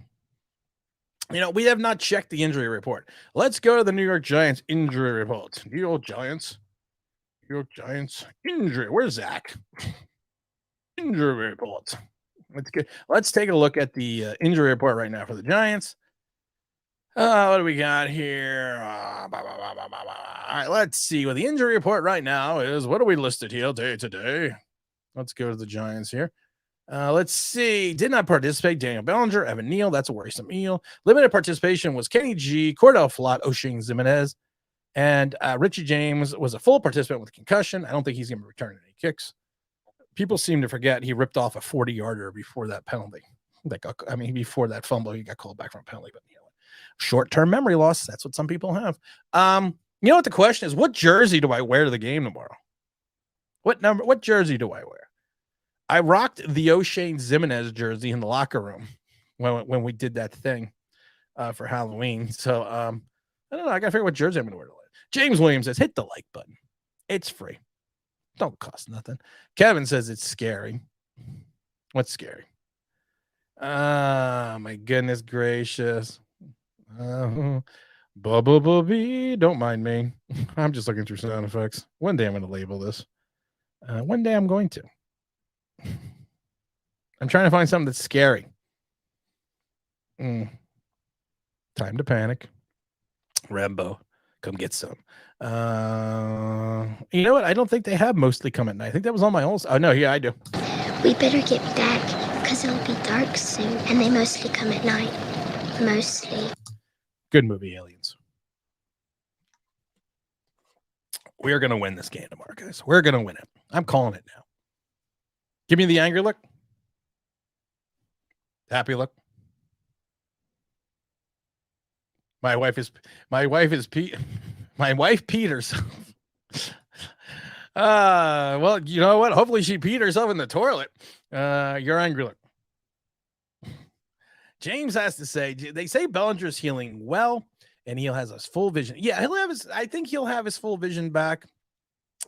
We have not checked the injury report. Let's go to the New York Giants injury report. New York Giants injury. Where's Zach? Injury report. Let's take a look at the injury report right now for the Giants. What do we got here? All right, let's see what the injury report right now is. What are we listed here day to day? Let's go to the Giants here. Let's see. Did not participate. Daniel Bellinger, Evan Neal. That's a worrisome eel. Limited participation was Kenny G, Cordell Flott, O'Shane Zimenez, and Richie James was a full participant with concussion. I don't think he's going to return any kicks. People seem to forget he ripped off a 40-yarder before that penalty. Before that fumble, he got called back from a penalty. But short-term memory loss. That's what some people have. What the question is? What jersey do I wear to the game tomorrow? What jersey do I wear? I rocked the O'Shane Zimenez jersey in the locker room when we did that thing for Halloween. So I don't know. I gotta figure out what jersey I'm gonna wear. James Williams says, hit the like button. It's free. Don't cost nothing. Kevin says it's scary. What's scary? My goodness gracious. Don't mind me. I'm just looking through sound effects. One day I'm going to label this. One day I'm going to. I'm trying to find something that's scary. Time to panic. Rambo, come get some. You know what? I don't think they have mostly come at night. I think that was on my old. Oh no, yeah, I do. We better get back because it'll be dark soon, and they mostly come at night. Mostly. Good movie, Aliens. We are going to win this game tomorrow, guys. We're going to win it. I'm calling it now. Give me the angry look. Happy look. My wife peed herself. Well, you know what? Hopefully she peed herself in the toilet. You're angry look. James has to say, they say Bellinger's healing well, and he has his full vision. Yeah, I think he'll have his full vision back.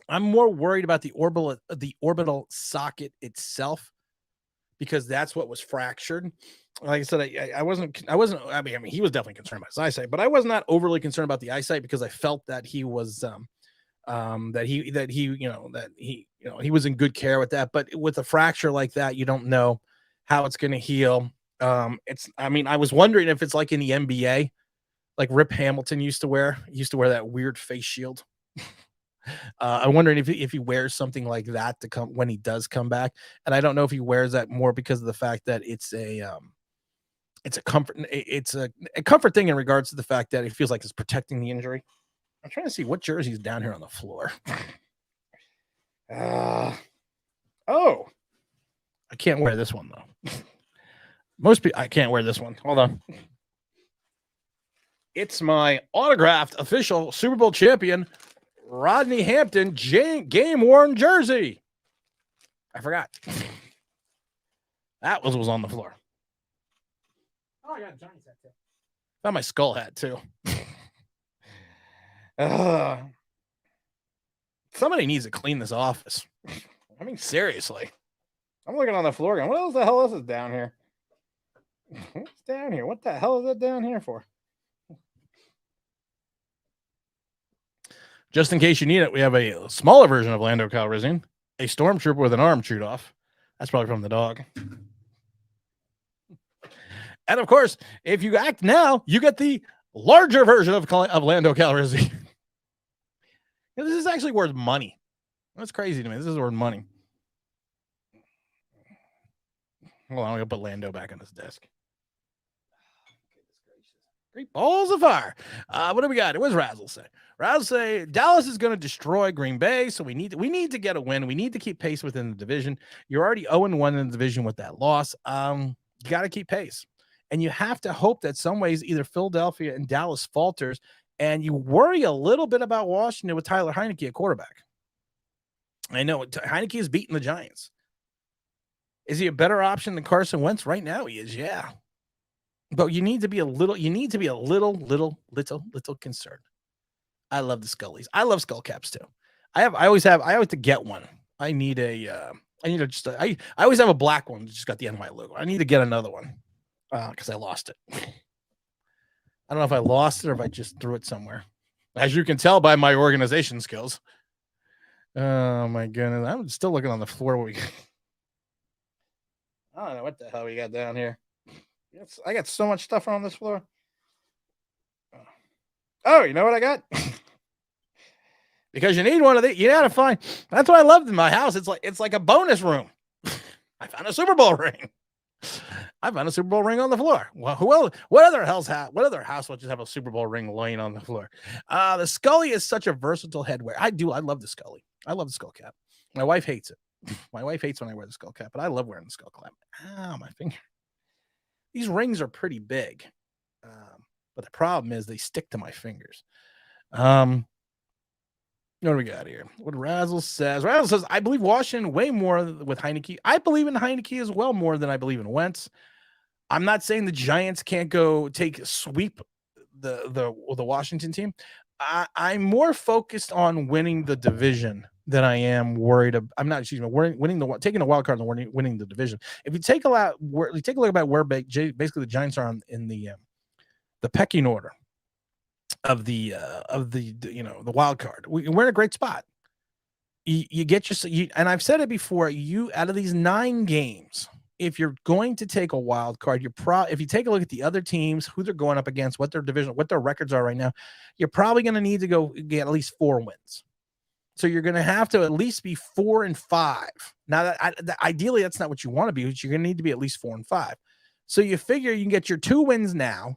I'm more worried about the orbital socket itself, because that's what was fractured. Like I said, I wasn't. I mean, he was definitely concerned about his eyesight, but I was not overly concerned about the eyesight because I felt that he was, he was in good care with that. But with a fracture like that, you don't know how it's going to heal. I was wondering if it's like in the NBA, like Rip Hamilton used to wear that weird face shield. I'm wondering if he wears something like that to come when he does come back. And I don't know if he wears that more because of the fact that it's a comfort thing in regards to the fact that it feels like it's protecting the injury. I'm trying to see what jersey is down here on the floor. I can't wear this one, though. Most people, I can't wear this one. Hold on. It's my autographed official Super Bowl champion, Rodney Hampton game-worn jersey. I forgot. That was on the floor. Oh, I got a Giants hat, too. Found my skull hat, too. Somebody needs to clean this office. I mean, seriously. I'm looking on the floor going, what else the hell is down here? What's down here? What the hell is that down here for? Just in case you need it, we have a smaller version of Lando Calrissian, a stormtrooper with an arm chewed off. That's probably from the dog. And of course, if you act now, you get the larger version of Lando Calrissian. This is actually worth money. That's crazy to me. This is worth money. Hold on, I'm going to put Lando back on his desk. Great balls of fire. What do we got? What does Razzle say? Razzle say Dallas is going to destroy Green Bay, so we need to get a win. We need to keep pace within the division. You're already 0-1 in the division with that loss. You got to keep pace. And you have to hope that some ways either Philadelphia and Dallas falters, and you worry a little bit about Washington with Tyler Heineke at quarterback. I know Heineke is beating the Giants. Is he a better option than Carson Wentz? Right now he is, yeah. But you need to be a little concerned. I love the Scullies. I love skull caps too. I always have to get one. I always have a black one that just got the NY logo. I need to get another one because I lost it. I don't know if I lost it or if I just threw it somewhere. As you can tell by my organization skills. Oh my goodness. I'm still looking on the floor. I don't know what the hell we got down here. I got so much stuff on this floor. Oh, you know what I got? Because you need one of these. You gotta find. That's what I loved in my house. It's like a bonus room. I found a Super Bowl ring. I found a Super Bowl ring on the floor. Well, what other house will just have a Super Bowl ring laying on the floor? The Scully is such a versatile headwear. I love the Scully. I love the skull cap. My wife hates it. My wife hates when I wear the skull cap, but I love wearing the skull cap. Ow, my finger. These rings are pretty big, but the problem is they stick to my fingers. What do we got here? What Razzle says. Razzle says, I believe Washington way more with Heineke. I believe in Heineke as well more than I believe in Wentz. I'm not saying the Giants can't go sweep the Washington team. I'm more focused on winning the division than I am worried. Taking a wild card and winning the division. If you take a look about where basically the Giants are in the pecking order of the wild card, we're in a great spot. You get and I've said it before. You out of these 9 games, if you're going to take a wild card, if you take a look at the other teams, who they're going up against, what their records are right now, you're probably going to need to go get at least 4 wins. So you're going to have to at least be 4-5. Now, ideally, that's not what you want to be. But you're going to need to be at least 4-5. So you figure you can get your 2 wins now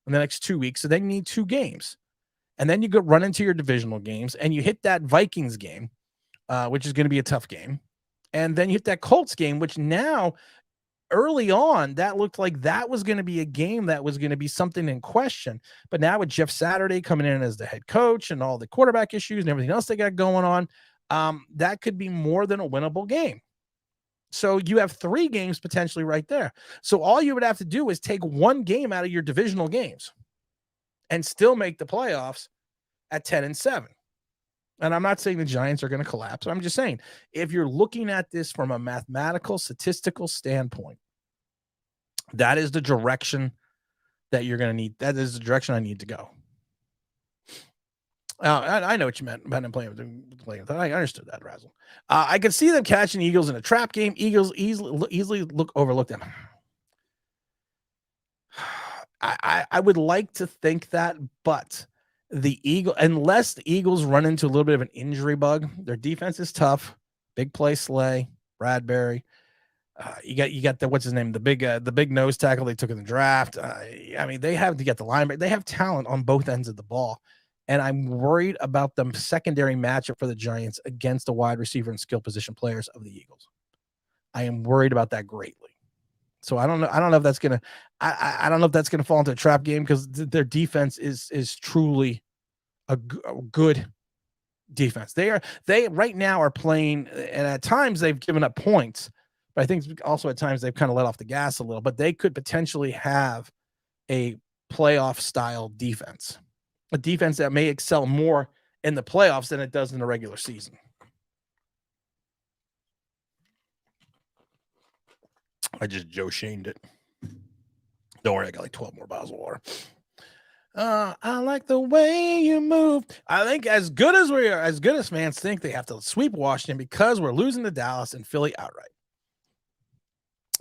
in the next 2 weeks. So then you need 2 games. And then you go run into your divisional games, and you hit that Vikings game, which is going to be a tough game. And then you hit that Colts game, which now early on, that looked like that was going to be a game that was going to be something in question. But now with Jeff Saturday coming in as the head coach and all the quarterback issues and everything else they got going on, that could be more than a winnable game. So you have 3 games potentially right there. So all you would have to do is take 1 game out of your divisional games and still make the playoffs at 10-7. And I'm not saying the Giants are going to collapse. I'm just saying, if you're looking at this from a mathematical, statistical standpoint, that is the direction that you're going to need. That is the direction I need to go. I know what you meant about him playing with that. I understood that, Razzle. I could see them catching the Eagles in a trap game. Eagles easily overlook them. I would like to think that, but unless the Eagles run into a little bit of an injury bug, their defense is tough. Big play Slay, Bradbury. You got the what's his name, the big nose tackle they took in the draft. I mean, they have to get the linebacker. They have talent on both ends of the ball, and I'm worried about the secondary matchup for the Giants against the wide receiver and skill position players of the Eagles. I am worried about that greatly. So I don't know. I don't know if that's gonna. I don't know if that's gonna fall into a trap game because their defense is truly a good defense. They right now are playing, and at times they've given up points, but I think also at times they've kind of let off the gas a little. But they could potentially have a playoff style defense, a defense that may excel more in the playoffs than it does in the regular season. I just Joe Shaned it. Don't worry, I got like 12 more bottles of water. I like the way you move. I think as good as we are, as good as fans think, they have to sweep Washington because we're losing to Dallas and Philly outright.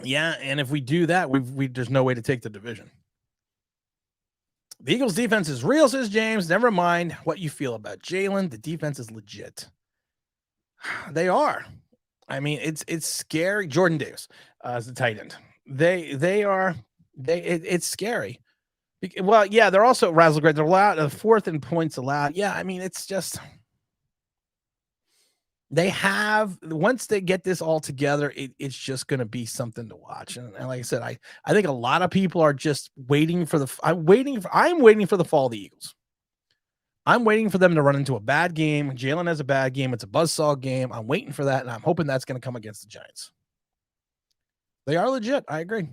Yeah, and if we do that, there's no way to take the division. The Eagles' defense is real, says James. Never mind what you feel about Jalen. The defense is legit. They are. I mean, it's scary. Jordan Davis as the tight end. It's scary. Well, yeah, they're also razzle great. They're allowed fourth and points allowed. Yeah, I mean, it's just they have once they get this all together, it's just going to be something to watch. And like I said, I think a lot of people are just waiting for I'm waiting for the fall of the Eagles. I'm waiting for them to run into a bad game. Jalen has a bad game. It's a buzzsaw game. I'm waiting for that, and I'm hoping that's going to come against the Giants. They are legit. I agree.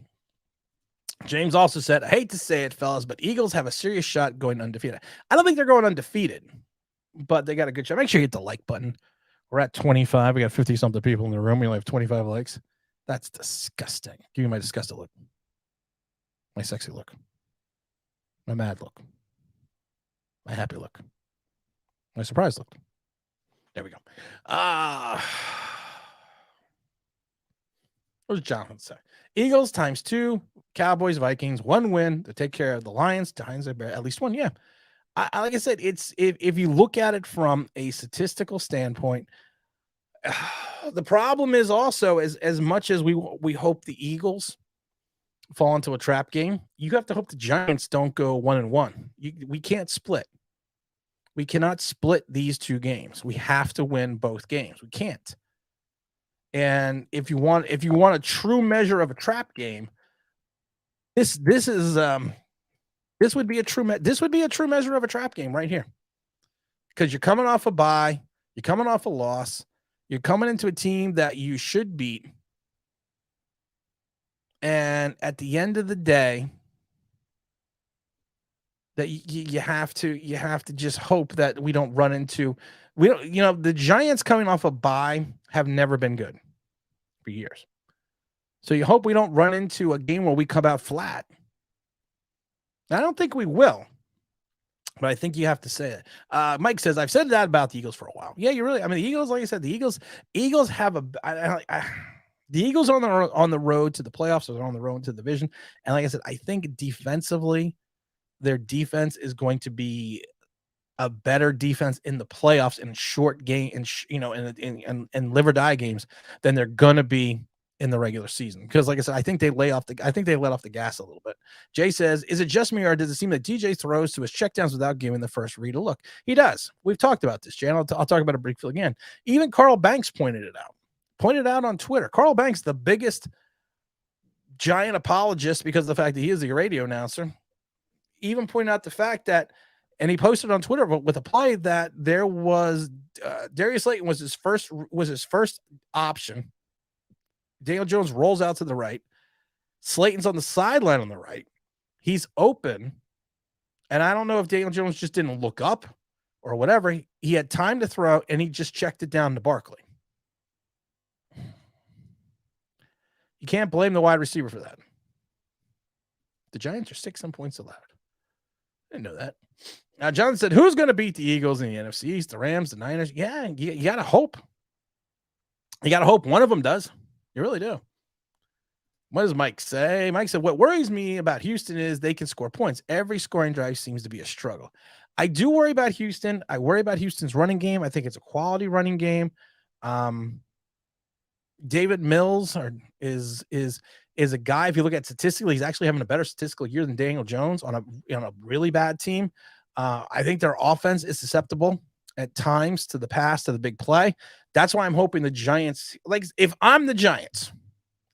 James also said, I hate to say it, fellas, but Eagles have a serious shot going undefeated. I don't think they're going undefeated, but they got a good shot. Make sure you hit the like button. We're at 25. We got 50-something people in the room. We only have 25 likes. That's disgusting. Give me my disgusted look. My sexy look. My mad look. My happy look. My surprised look. There we go. What does Jonathan say? Eagles times 2, Cowboys, Vikings, 1 win to take care of the Lions. Giants at least 1. Yeah. Like I said, it's if you look at it from a statistical standpoint, the problem is also as much as we hope the Eagles fall into a trap game, you have to hope the Giants don't go 1-1. We can't split. We cannot split these 2 games. We have to win both games. We can't. And if you want a true measure of a trap game, this would be a true measure of a trap game right here. Because you're coming off a bye, you're coming off a loss, you're coming into a team that you should beat. And at the end of the day, that you have to just hope that we don't run into the Giants coming off a bye have never been good for years. So you hope we don't run into a game where we come out flat. I don't think we will, but I think you have to say it. Mike says, I've said that about the Eagles for a while. Yeah, you really, I mean, the Eagles, like I said, the Eagles have the Eagles are on the road to the playoffs, or they're on the road to the division. And like I said, I think defensively, their defense is going to be a better defense in the playoffs in short game in live or die games than they're gonna be in the regular season. Because like I said, I think they let off the gas a little bit. Jay says, is it just me or does it seem that DJ throws to his checkdowns without giving the first read a look? He does. We've talked about this, Jan. I'll talk about it briefly again. Even Carl Banks pointed it out on Twitter. Carl Banks, the biggest Giant apologist because of the fact that he is the radio announcer, even pointed out the fact that, and he posted on Twitter with a play that there was Darius Slayton was his first option. Daniel Jones rolls out to the right. Slayton's on the sideline on the right. He's open. And I don't know if Daniel Jones just didn't look up or whatever. He had time to throw, and he just checked it down to Barkley. You can't blame the wide receiver for that. The Giants are 6 points allowed. I didn't know that. Now, John said, who's going to beat the Eagles in the NFC East? The Rams, the Niners? Yeah, you got to hope. You got to hope one of them does. You really do. What does Mike say? Mike said, what worries me about Houston is they can score points. Every scoring drive seems to be a struggle. I do worry about Houston. I worry about Houston's running game. I think it's a quality running game. David Mills is a guy, if you look at statistically, he's actually having a better statistical year than Daniel Jones on a really bad team. I think their offense is susceptible at times to the pass, to the big play. That's why I'm hoping the Giants, like if I'm the Giants,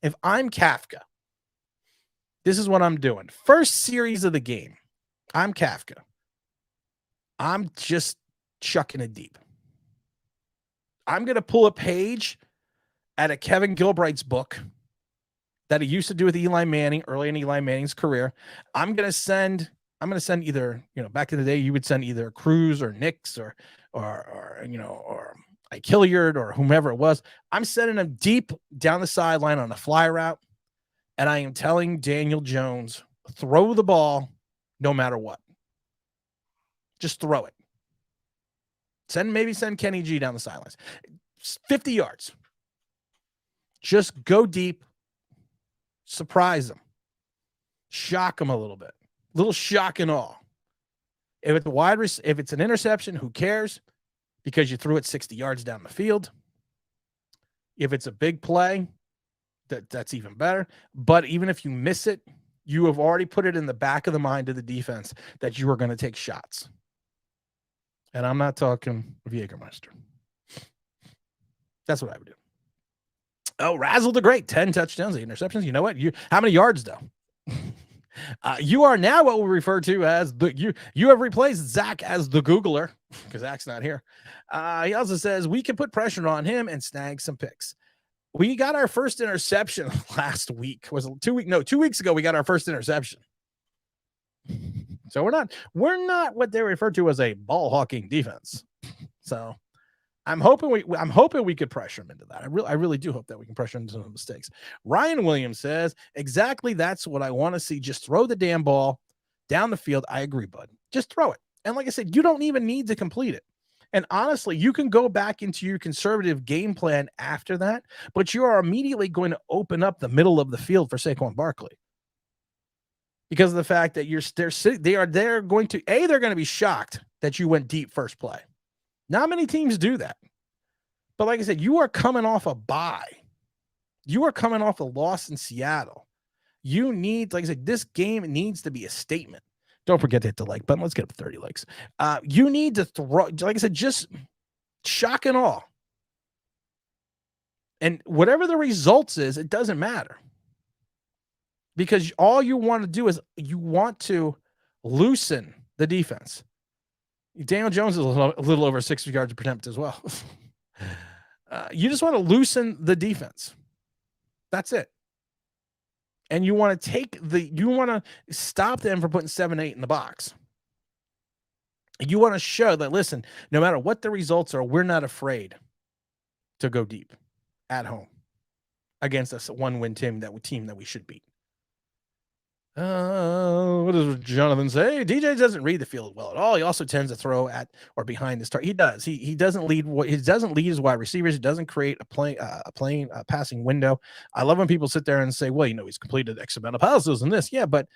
if I'm Kafka, this is what I'm doing. First series of the game, I'm Kafka. I'm just chucking it deep. I'm going to pull a page out of Kevin Gilbright's book that he used to do with Eli Manning early in Eli Manning's career. I'm going to send either, back in the day, you would send either Cruz or Nix or Ike Hilliard or whomever it was. I'm sending him deep down the sideline on a fly route. And I am telling Daniel Jones, throw the ball no matter what. Just throw it. Send Kenny G down the sidelines. 50 yards. Just go deep. Surprise him. Shock him a little bit. Little shock and awe. If it's an interception, who cares? Because you threw it 60 yards down the field. If it's a big play, that's even better. But even if you miss it, you have already put it in the back of the mind of the defense that you are going to take shots. And I'm not talking Jägermeister. That's what I would do. Oh, Razzle the Great, 10 touchdowns, 8 interceptions. You know what? How many yards, though? You are now what we refer to as you have replaced Zach as the Googler because Zach's not here. He also says we can put pressure on him and snag some picks. We got our first interception last week. Was it 2 weeks? No, 2 weeks ago we got our first interception. So we're not what they refer to as a ball hawking defense. So I'm hoping we could pressure him into that. I really do hope that we can pressure him into some mistakes. Ryan Williams says, exactly that's what I want to see. Just throw the damn ball down the field. I agree, bud. Just throw it. And like I said, you don't even need to complete it. And honestly, you can go back into your conservative game plan after that, but you are immediately going to open up the middle of the field for Saquon Barkley. Because of the fact that they're going to be shocked that you went deep first play. Not many teams do that. But like I said, you are coming off a bye. You are coming off a loss in Seattle. You need, like I said, this game needs to be a statement. Don't forget to hit the like button. Let's get up to 30 likes. You need to throw, like I said, just shock and awe. And whatever the results is, it doesn't matter. Because all you want to do is you want to loosen the defense. Daniel Jones is a little over 60 yards per attempt as well. You just want to loosen the defense. That's it. And you want to stop them from putting 7-8 in the box. You want to show that, listen, no matter what the results are, we're not afraid to go deep at home against a one-win team that we should beat. What does Jonathan say? DJ doesn't read the field well at all. He also tends to throw at or behind the start. He does. He doesn't lead. He doesn't lead his wide receivers. He doesn't create a passing window. I love when people sit there and say, "Well, he's completed X amount of passes and this." Yeah, but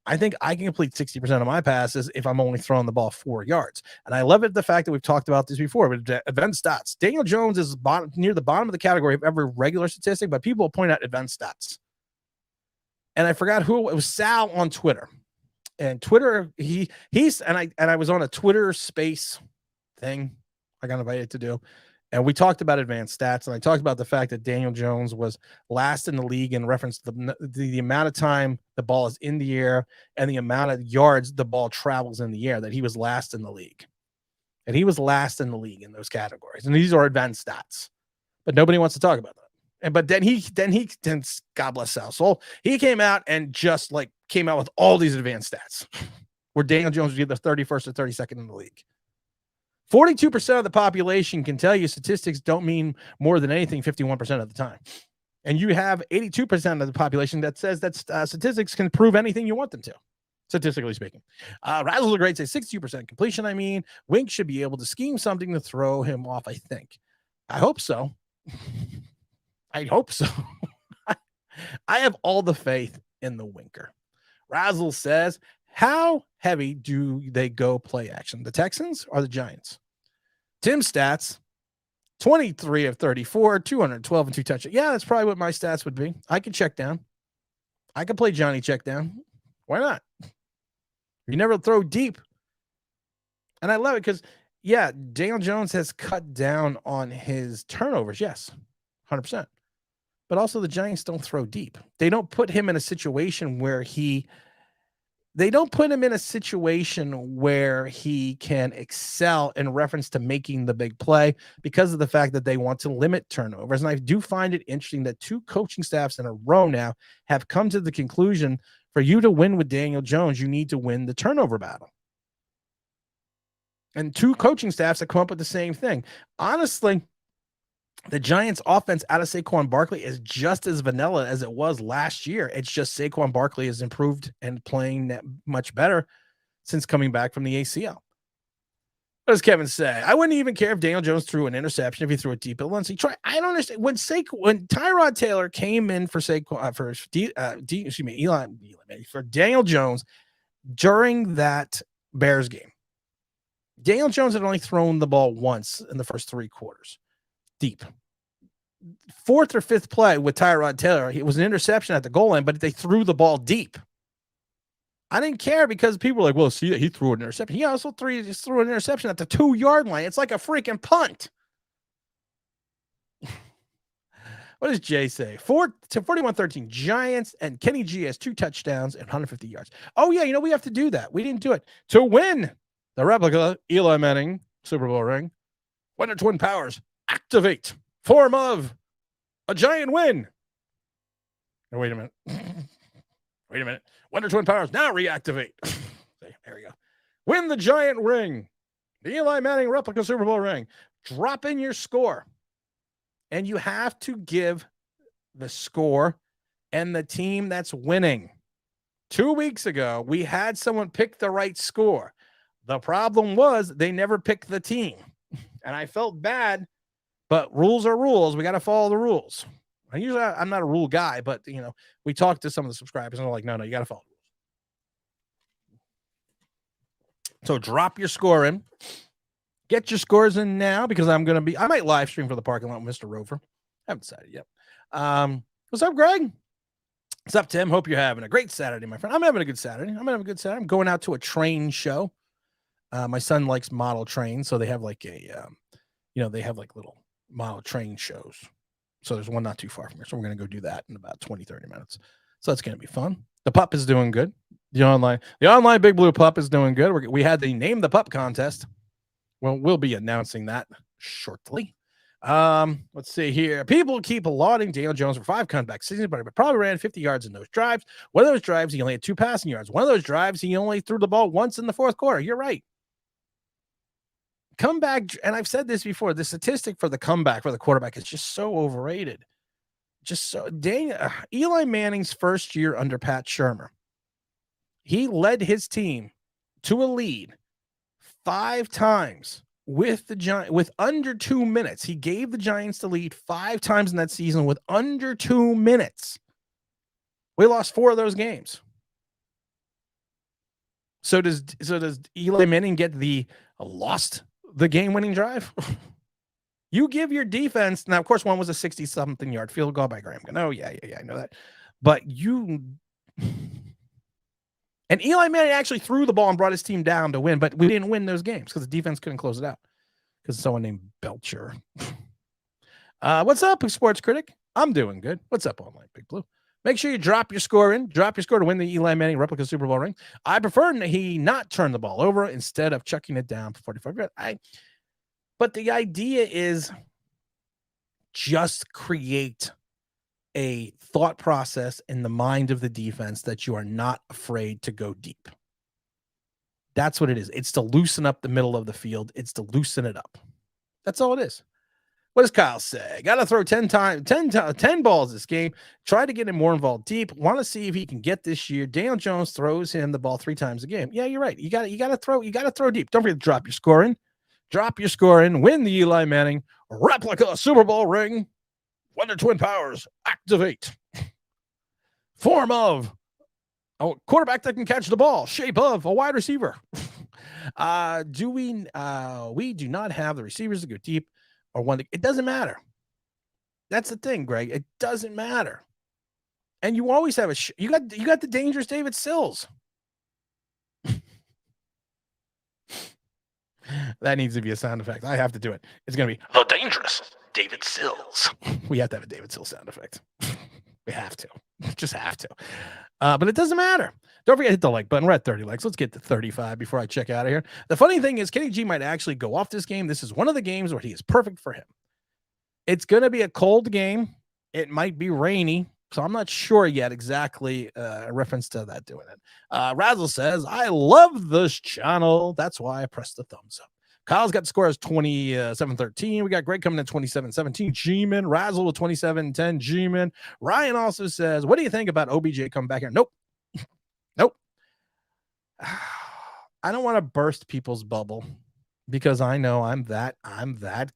I think I can complete 60% of my passes if I'm only throwing the ball 4 yards. And I love it the fact that we've talked about this before. But advanced stats. Daniel Jones is near the bottom of the category of every regular statistic, but people point out advanced stats. And I forgot who it was. Sal on Twitter, and Twitter. I was on a Twitter space thing I got invited to do, and we talked about advanced stats, and I talked about the fact that Daniel Jones was last in the league in reference to the amount of time the ball is in the air and the amount of yards the ball travels in the air. That he was last in the league, and he was last in the league in those categories. And these are advanced stats, but nobody wants to talk about that. But then God bless Sal's soul, he came out and just came out with all these advanced stats where Daniel Jones was either 31st or 32nd in the league. 42% of the population can tell you statistics don't mean more than anything 51% of the time. And you have 82% of the population that says that statistics can prove anything you want them to, statistically speaking. Razzle the Great says 62% completion. Wink should be able to scheme something to throw him off, I think. I hope so. I hope so. I have all the faith in the Winker. Razzle says, how heavy do they go play action? The Texans or the Giants? Tim stats, 23 of 34, 212 and 2 touchdowns. Yeah, that's probably what my stats would be. I could check down. I could play Johnny check down. Why not? You never throw deep. And I love it because, Daniel Jones has cut down on his turnovers. Yes, 100%. but also the Giants don't throw deep. They don't put him in a situation where he can excel in reference to making the big play because of the fact that they want to limit turnovers. And I do find it interesting that 2 coaching staffs in a row now have come to the conclusion for you to win with Daniel Jones, you need to win the turnover battle. And 2 coaching staffs have come up with the same thing. Honestly, the Giants offense out of Saquon Barkley is just as vanilla as it was last year. It's just Saquon Barkley has improved and playing much better since coming back from the ACL. What does Kevin say? I wouldn't even care if Daniel Jones threw an interception if he threw it deep at once. I don't understand when Tyrod Taylor came in for Saquon for Daniel Jones during that Bears game. Daniel Jones had only thrown the ball once in the first 3 quarters. Deep. 4th or 5th play with Tyrod Taylor, it was an interception at the goal line, but they threw the ball deep. I didn't care because people were like, well, see, he threw an interception. He also threw an interception at the 2-yard line. It's like a freaking punt. What does Jay say? 41-13 Giants, and Kenny G has 2 touchdowns and 150 yards. Oh, yeah, we have to do that. We didn't do it. To win the replica Eli Manning Super Bowl ring, Wonder Twin Powers activate. Form of a giant win. Oh, wait a minute. Wonder Twin Powers now reactivate. There we go. Win the giant ring. The Eli Manning replica Super Bowl ring. Drop in your score. And you have to give the score and the team that's winning. 2 weeks ago, we had someone pick the right score. The problem was they never picked the team. And I felt bad. But rules are rules. We got to follow the rules. I'm not a rule guy, but we talked to some of the subscribers and they're like, no, you got to follow the rules. So drop your score in. Get your scores in now because I might live stream for the parking lot with Mr. Rover. I haven't decided yet. What's up, Greg? What's up, Tim? Hope you're having a great Saturday, my friend. I'm having a good Saturday. I'm going out to a train show. My son likes model trains, so they have like little model train shows. So there's one not too far from here. So we're going to go do that in about 20, 30 minutes. So that's going to be fun. The pup is doing good. The online Big Blue pup is doing good. We had the Name the Pup contest. Well, we'll be announcing that shortly. Let's see here. People keep lauding Daniel Jones for 5 comeback seasons, but he probably ran 50 yards in those drives. One of those drives, he only had 2 passing yards. One of those drives, he only threw the ball once in the 4th quarter. You're right. Comeback, and I've said this before, the statistic for the comeback for the quarterback is just so overrated. Eli Manning's first year under Pat Shurmur, he led his team to a lead 5 times with the Giants with under 2 minutes. He gave the Giants the lead 5 times in that season with under 2 minutes. We lost 4 of those games. So does Eli Manning get lost the game-winning drive? You give your defense, now, of course, one was a 60-something yard field goal by Graham. Oh, yeah, I know that. But and Eli Manning actually threw the ball and brought his team down to win, but we didn't win those games because the defense couldn't close it out because someone named Belcher. What's up, Sports Critic? I'm doing good. What's up, Online Big Blue? Make sure you drop your score in. Drop your score to win the Eli Manning replica Super Bowl ring. I prefer he not turn the ball over instead of chucking it down for 45 yards. But the idea is just create a thought process in the mind of the defense that you are not afraid to go deep. That's what it is. It's to loosen up the middle of the field. It's to loosen it up. That's all it is. What does Kyle say? Got to throw 10 balls this game. Try to get him more involved deep. Want to see if he can get this year. Daniel Jones throws him the ball 3 times a game. Yeah, you're right. You got to throw deep. Don't forget to drop your score in. Drop your score in. Win the Eli Manning replica Super Bowl ring. Wonder Twin Powers activate. Form of a quarterback that can catch the ball. Shape of a wide receiver. We do not have the receivers to go deep. Or one, it doesn't matter. That's the thing, Greg. It doesn't matter. And you always have you got the dangerous David Sills. That needs to be a sound effect. I have to do it. It's going to be the dangerous David Sills. We have to have a David Sills sound effect. We have to. Just have to. But it doesn't matter. Don't forget to hit the like button. We're at 30 likes. Let's get to 35 before I check out of here. The funny thing is, Kenny G might actually go off this game. This is one of the games where he is perfect for him. It's going to be a cold game. It might be rainy. So I'm not sure yet exactly a reference to that doing it. Razzle says, I love this channel. That's why I pressed the thumbs up. Kyle's got the score as 27-13. We got Greg coming in 27-17. G-Man. Razzle with 27-10. G-Man. Ryan also says, what do you think about OBJ coming back here? Nope. Nope. I don't want to burst people's bubble because I know I'm that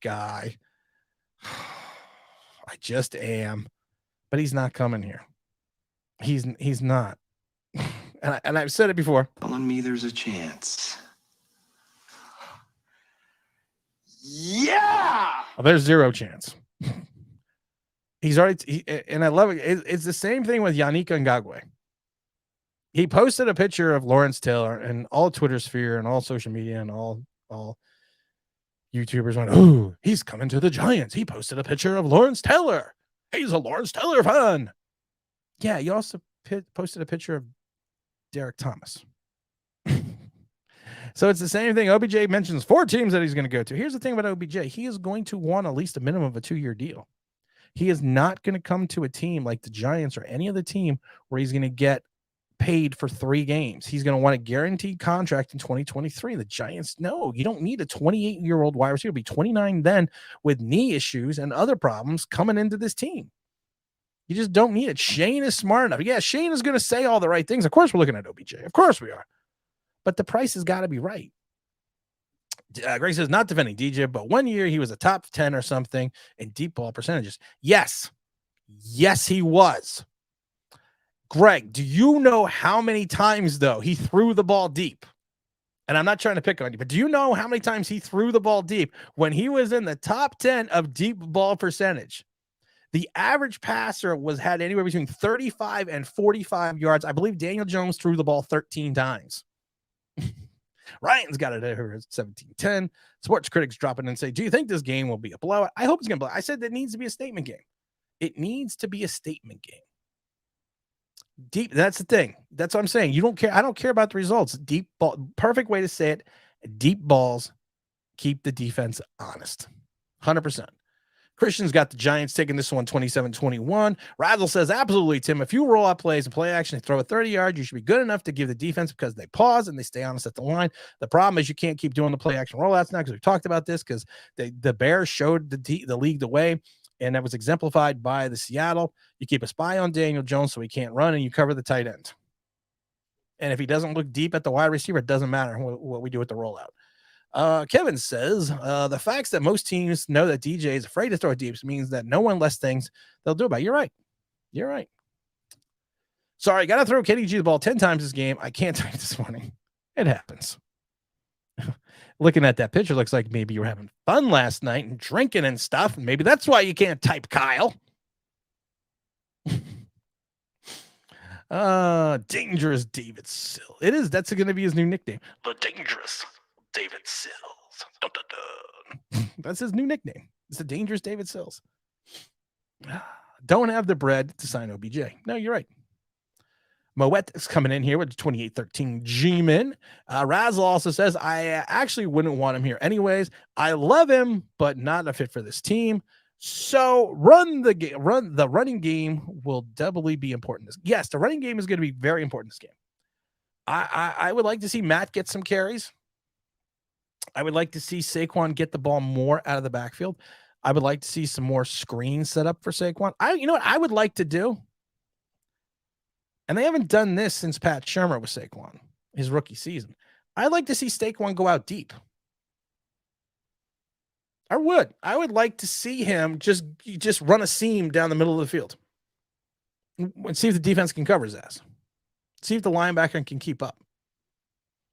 guy. I just am. But he's not coming here. He's not. And I've said it before. Telling me there's a chance. Yeah. Well, there's zero chance. He's already, and I love it. It's the same thing with Yannick Ngakoue. He posted a picture of Lawrence Taylor, and all Twitter sphere and all social media and all YouTubers went, "Oh, he's coming to the Giants." He posted a picture of Lawrence Taylor. He's a Lawrence Taylor fan. Yeah, you also posted a picture of Derek Thomas. So it's the same thing. OBJ mentions 4 teams that he's going to go to. Here's the thing about OBJ. He is going to want at least a minimum of a 2-year deal. He is not going to come to a team like the Giants or any other team where he's going to get paid for 3 games. He's going to want a guaranteed contract in 2023. The Giants, no, you don't need a 28-year-old wide receiver. He'll be 29 then with knee issues and other problems coming into this team. You just don't need it. Shane is smart enough. Yeah, Shane is going to say all the right things. Of course, we're looking at OBJ. Of course we are. But the price has got to be right. Greg says, not defending DJ, but 1 year he was a top 10 or something in deep ball percentages. Yes. Yes, he was. Greg, do you know how many times, though, he threw the ball deep? And I'm not trying to pick on you, but do you know how many times he threw the ball deep when he was in the top 10 of deep ball percentage? The average passer had anywhere between 35 and 45 yards. I believe Daniel Jones threw the ball 13 times. Ryan's got it over at 17-10. Sports critics drop in and say, do you think this game will be a blowout? I hope it's going to blow. I said that needs to be a statement game. It needs to be a statement game. Deep. That's the thing. That's what I'm saying. You don't care. I don't care about the results. Deep ball. Perfect way to say it. Deep balls keep the defense honest. 100%. Christian's got the Giants taking this one 27-21. Razzle says, absolutely, Tim. If you roll out plays and play action and throw a 30-yard, you should be good enough to give the defense because they pause and they stay honest at the line. The problem is you can't keep doing the play action rollouts now because we talked about this because the Bears showed the league the way, and that was exemplified by the Seattle. You keep a spy on Daniel Jones so he can't run, and you cover the tight end. And if he doesn't look deep at the wide receiver, it doesn't matter what we do with the rollout. Kevin says, the facts that most teams know that DJ is afraid to throw deeps means that no one less things they'll do about it. You're right. You're right. Sorry, got to throw Kenny G the ball 10 times this game. I can't type this morning. It happens. Looking at that picture, looks like maybe you were having fun last night and drinking and stuff. And maybe that's why you can't type Kyle. Dangerous David Sill. It is. That's going to be his new nickname. The Dangerous David Sills. Dun, dun, dun. That's his new nickname. It's the Dangerous David Sills. Don't have the bread to sign OBJ. No, you're right. Moet is coming in here with 28-13 G-Min. Razzle also says, I actually wouldn't want him here anyways. I love him, but not a fit for this team. So the running game will doubly be important. Yes, the running game is going to be very important this game. I would like to see Matt get some carries. I would like to see Saquon get the ball more out of the backfield. I would like to see some more screens set up for Saquon. You know what I would like to do? And they haven't done this since Pat Shurmur with Saquon, his rookie season. I'd like to see Saquon go out deep. I would like to see him just run a seam down the middle of the field and see if the defense can cover his ass. See if the linebacker can keep up.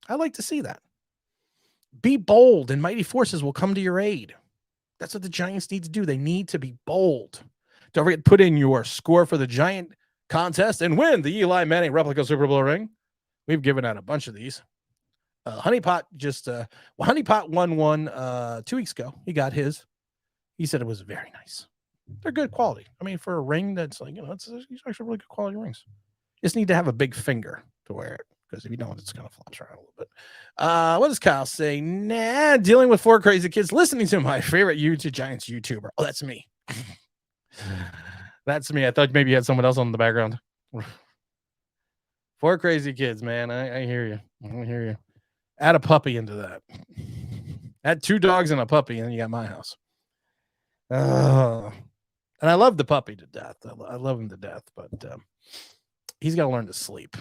I'd like to see that. Be bold, and mighty forces will come to your aid. That's what the Giants need to do. They need to be bold. Don't forget to put in your score for the Giant contest and win the Eli Manning replica Super Bowl ring. We've given out a bunch of these. Honeypot Honeypot won one 2 weeks ago. He got his. He said it was very nice. They're good quality. I mean, for a ring that's like, it's actually really good quality rings. You just need to have a big finger to wear it, because if you don't, it's kind of flops around a little bit. What does Kyle say? Nah, dealing with 4 crazy kids, listening to my favorite Giants YouTuber. Oh, that's me. That's me. I thought maybe you had someone else on the background. 4 crazy kids, man. I hear you. I hear you. Add a puppy into that. Add 2 dogs and a puppy, and you got my house. And I love the puppy to death. I love him to death, but he's got to learn to sleep.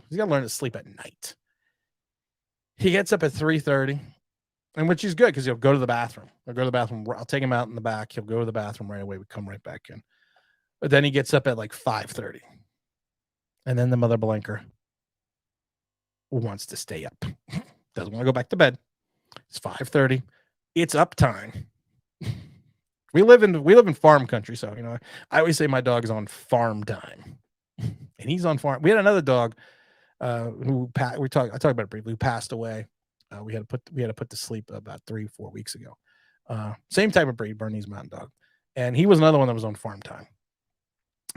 He's got to learn to sleep at night. He gets up at 3:30, and which is good because he'll go to the bathroom. I'll go to the bathroom. I'll take him out in the back. He'll go to the bathroom right away. We come right back in. But then he gets up at like 5:30, and then the mother blanker wants to stay up. Doesn't want to go back to bed. It's 5:30. It's up time. We live in farm country, so I always say my dog is on farm time, and he's on farm. We had another dog who I talked about it briefly, who passed away. We had to put to sleep about 3-4 weeks ago. Same type of breed, Bernese Mountain Dog, and he was another one that was on farm time.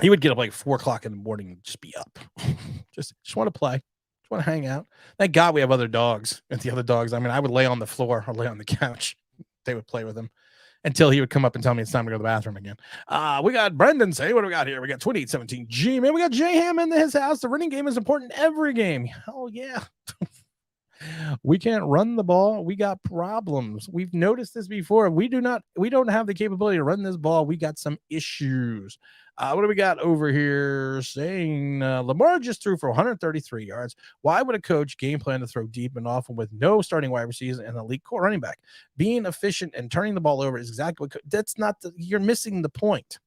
He would get up like 4 o'clock in the morning and just be up, just want to play, just want to hang out. Thank God we have other dogs. And the other dogs, I mean, I would lay on the floor or lay on the couch. They would play with him until he would come up and tell me it's time to go to the bathroom again. We got Brendan say, what do we got here? We got 2817 G, man. We got J Ham in his house. The running game is important every game. Hell yeah. We can't run the ball. We got problems. We've noticed this before. We don't have the capability to run this ball. We got some issues. What do we got over here saying Lamar just threw for 133 yards. Why would a coach game plan to throw deep and often with no starting wide receivers and elite core running back? Being efficient and turning the ball over is exactly what you're missing the point.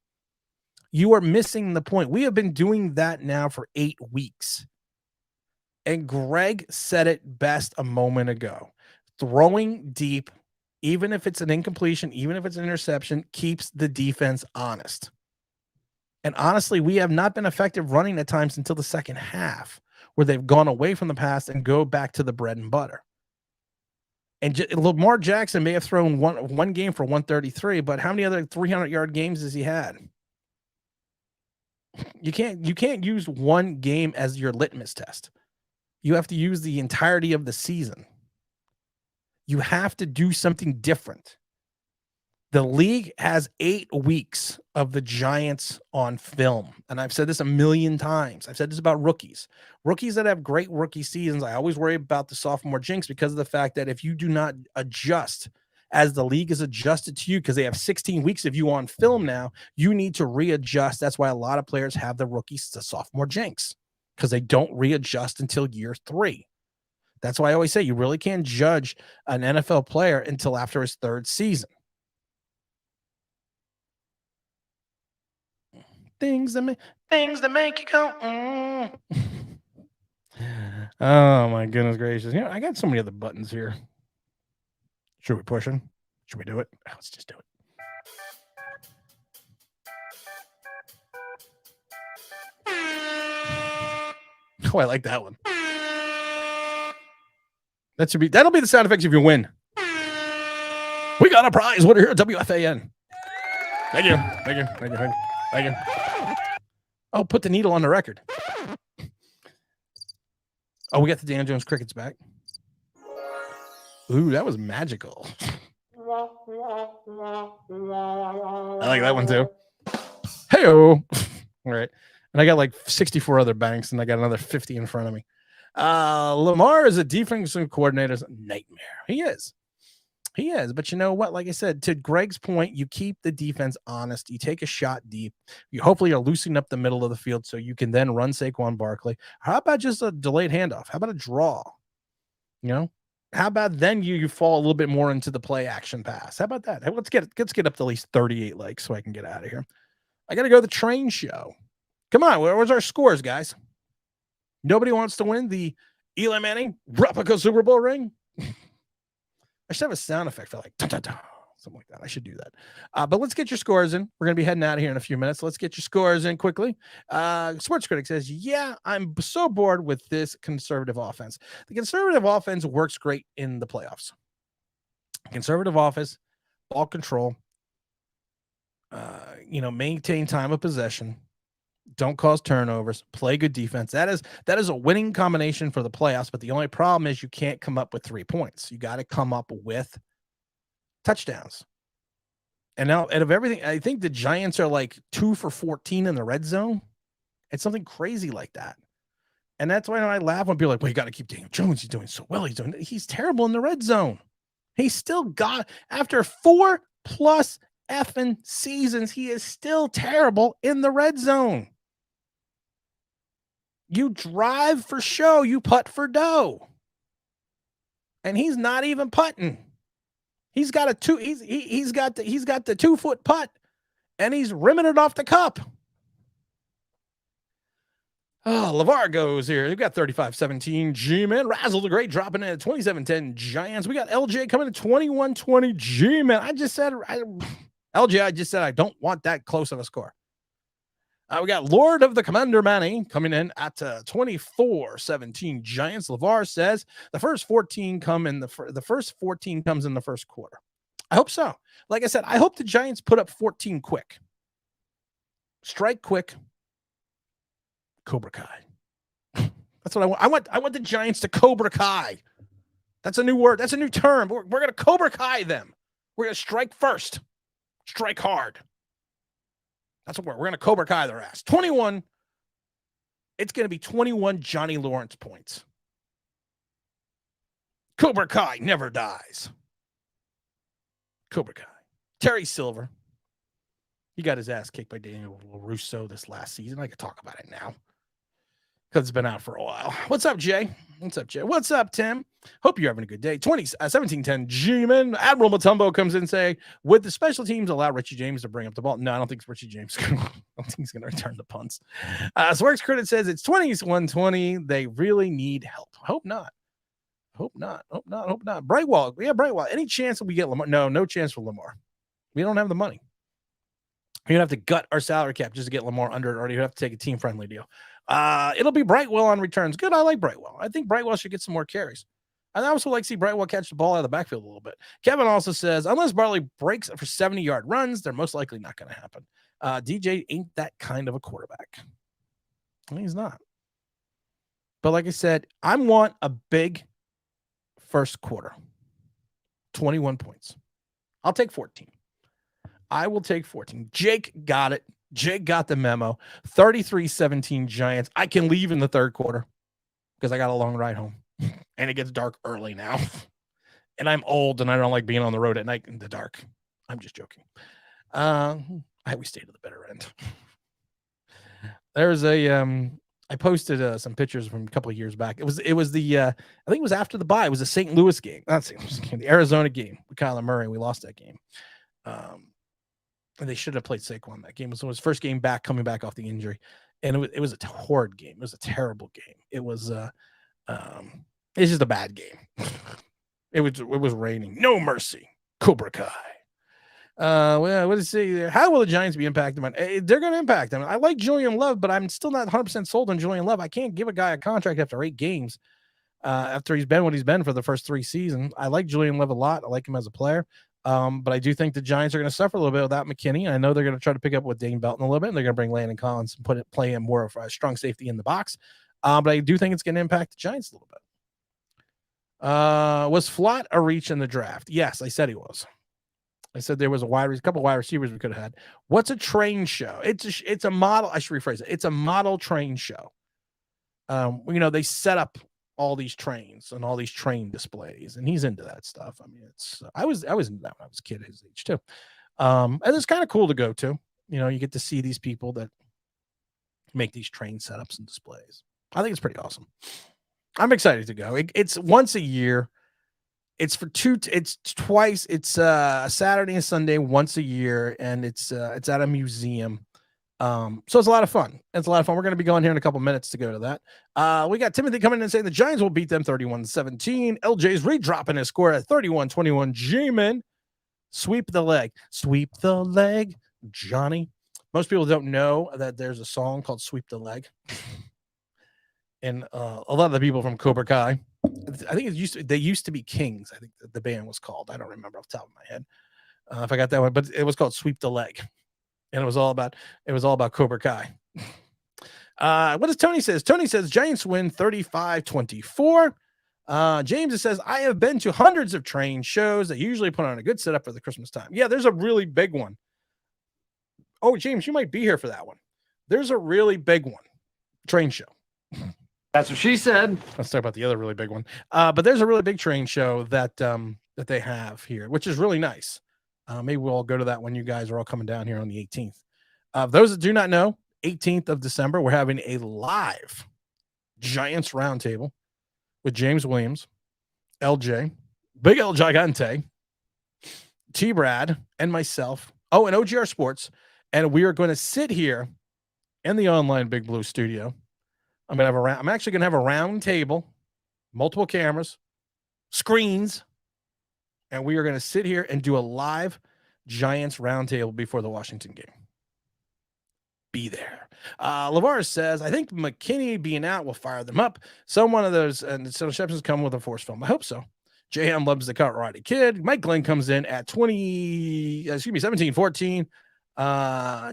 You are missing the point. We have been doing that now for 8 weeks. And Greg said it best a moment ago. Throwing deep, even if it's an incompletion, even if it's an interception, keeps the defense honest. And honestly, we have not been effective running at times until the second half, where they've gone away from the pass and go back to the bread and butter. And Lamar Jackson may have thrown one game for 133, but how many other 300-yard games has he had? You can't use one game as your litmus test. You have to use the entirety of the season. You have to do something different. The league has 8 weeks of the Giants on film. And I've said this a million times. I've said this about rookies. Rookies that have great rookie seasons, I always worry about the sophomore jinx because of the fact that if you do not adjust as the league is adjusted to you, because they have 16 weeks of you on film now, you need to readjust. That's why a lot of players have the sophomore jinx, because they don't readjust until year 3. That's why I always say you really can't judge an NFL player until after his 3rd season. Things that make you go. Oh my goodness gracious! I got so many other buttons here. Should we push them? Should we do it? Let's just do it. Oh, I like that one. That'll be the sound effects if you win. We got a prize winner here at WFAN. Thank you. Oh, put the needle on the record. Oh, we got the Dan Jones Crickets back. Ooh, that was magical. I like that one too. Hey-o. All right. And I got like 64 other banks, and I got another 50 in front of me. Lamar is a defensive coordinator's nightmare. He is. But you know what? Like I said, to Greg's point, you keep the defense honest. You take a shot deep. You hopefully are loosening up the middle of the field so you can then run Saquon Barkley. How about just a delayed handoff? How about a draw? How about then you fall a little bit more into the play action pass? How about that? Let's get up to at least 38 likes so I can get out of here. I got to go to the train show. Come on, where's our scores, guys? Nobody wants to win the Eli Manning replica Super Bowl ring. I should have a sound effect for like something like that. I should do that. But let's get your scores in. We're going to be heading out of here in a few minutes. Let's get your scores in quickly. Sports Critic says, yeah, I'm so bored with this conservative offense. The conservative offense works great in the playoffs. Conservative offense, ball control, maintain time of possession, don't cause turnovers, play good defense. That is a winning combination for the playoffs. But the only problem is you can't come up with 3 points. You got to come up with touchdowns. And now, out of everything, I think the Giants are like 2 for 14 in the red zone. It's something crazy like that. And that's why I laugh when people are like, well, you got to keep Daniel Jones. He's doing so well. He's terrible in the red zone. He still got, after 4+ effing seasons, he is still terrible in the red zone. You drive for show, you putt for dough. And he's not even putting. He's got he's got the 2-foot putt, and he's rimming it off the cup. Oh, LeVar goes here. We've got 35-17 G-Man. Razzle the Great dropping in at 27-10 Giants. We got LJ coming at 21-20 G-Man. I just said I don't want that close of a score. We got Lord of the Commander Manny coming in at 24-17 Giants. LeVar says the first 14 come in the first 14 comes in the first quarter. I hope so. Like I said, I hope the Giants put up 14 quick. Strike quick. Cobra Kai. That's what I want. I want the Giants to Cobra Kai. That's a new word. That's a new term. We're going to Cobra Kai them. We're going to strike first. Strike hard. That's what we're going to Cobra Kai their ass. 21. It's going to be 21 Johnny Lawrence points. Cobra Kai never dies. Cobra Kai. Terry Silver. He got his ass kicked by Daniel Russo this last season. I could talk about it now because it's been out for a while. What's up, Jay? What's up, Jay? What's up, Tim? Hope you're having a good day. 17-10 G-Man. Admiral Mutombo comes in saying, would the special teams allow Richie James to bring up the ball? No, I don't think Richie James I don't think he's going to return the punts. Swarks Credit says it's 21-20. They really need help. Hope not. Hope not. Brightwall. Yeah, Brightwall. Any chance that we get Lamar? No chance for Lamar. We don't have the money. You'd have to gut our salary cap just to get Lamar under it, or you'd have to take a team-friendly deal. It'll be Brightwell on returns. Good. I like Brightwell. I think Brightwell should get some more carries. I also like to see Brightwell catch the ball out of the backfield a little bit. Kevin also says, unless Barley breaks for 70-yard runs, they're most likely not going to happen. DJ ain't that kind of a quarterback. He's not. But like I said, I want a big first quarter. 21 points. I'll take 14. I will take 14. Jake got it. Jake got the memo. 33-17 Giants. I can leave in the third quarter because I got a long ride home. And it gets dark early now. And I'm old and I don't like being on the road at night in the dark. I'm just joking. I always stay to the better end. There's I posted some pictures from a couple of years back. It was the I think it was after the bye. It was the St. Louis game. Not St. Louis game, the Arizona game with Kyler Murray. We lost that game. And they should have played Saquon that game. It was his first game back, coming back off the injury. And it was a horrid game. It was a terrible game. It was it's just a bad game. It was raining. No mercy. Cobra Kai. Well, what does it say there? How will the Giants be impacted? They're going to impact them. I like Julian Love, but I'm still not 100% sold on Julian Love. I can't give a guy a contract after 8 games. After he's been what he's been for the first 3 seasons. I like Julian Love a lot. I like him as a player. But I do think the Giants are going to suffer a little bit without McKinney. I know they're going to try to pick up with Dane Belton a little bit, and they're going to bring Landon Collins and play him more of a strong safety in the box. But I do think it's going to impact the Giants a little bit. Was Flott a reach in the draft? Yes, I said he was. I said there was a couple wide receivers we could have had. What's a train show? It's a model. I should rephrase it. It's a model train show. They set up all these trains and all these train displays, and he's into that stuff. I mean, I was into that when I was a kid his age too. And it's kind of cool to go to. You get to see these people that make these train setups and displays. I think it's pretty awesome. I'm excited to go. It's once a year. It's twice. It's a Saturday and Sunday once a year, and it's at a museum. So it's a lot of fun. We're going to be going here in a couple minutes to go to that. We got Timothy coming in and saying the Giants will beat them 31-17. LJ's redropping his score at 31-21. G-Man, sweep the leg, Johnny. Most people don't know that there's a song called "Sweep the Leg," and a lot of the people from Cobra Kai, I think they used to be Kings. I think the band was called. I don't remember off the top of my head if I got that one, but it was called "Sweep the Leg." and it was all about Cobra Kai. What does Tony says? Tony says Giants win 35-24. James says, I have been to hundreds of train shows that usually put on a good setup for the Christmas time. Yeah, there's a really big one. Oh, James, you might be here for that one. There's a really big one. Train show. That's what she said. Let's talk about the other really big one. But there's a really big train show that they have here, which is really nice. Maybe we'll all go to that when you guys are all coming down here on the 18th. Those that do not know, 18th of December, we're having a live Giants roundtable with James Williams, LJ, Big El Gigante, T-Brad, and myself. Oh, and OGR Sports. And we are going to sit here in the online Big Blue studio. I'm actually going to have a round table, multiple cameras, screens, and we are going to sit here and do a live Giants roundtable before the Washington game. Be there. LeVar says, I think McKinney being out will fire them up. One of those, and so Shepson's come with a force film. I hope so. JM loves the Karate Kid. Mike Glenn comes in at 17-14.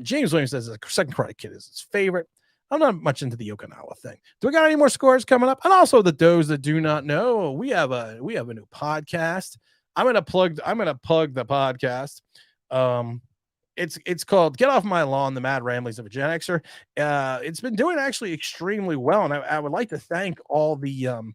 James Williams says the second Karate Kid is his favorite. I'm not much into the Okinawa thing. Do we got any more scores coming up? And also those that do not know, we have a new podcast. I'm gonna plug the podcast. It's called Get Off My Lawn, The Mad Ramblings of a Gen Xer. It's been doing actually extremely well, and I would like to thank all the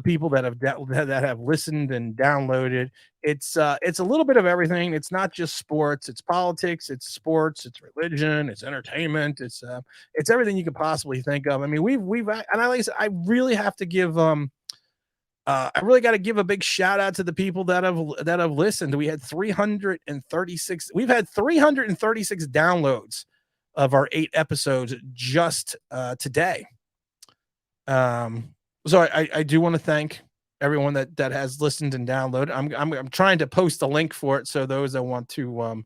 people that have listened and downloaded. It's a little bit of everything. It's not just sports. It's politics. It's sports. It's religion. It's entertainment. It's everything you could possibly think of. I mean, I really have to give I really got to give a big shout out to the people that have listened. We had 336. We've had 336 downloads of our 8 episodes just today. So I do want to thank everyone that has listened and downloaded. I'm trying to post a link for it so those that want to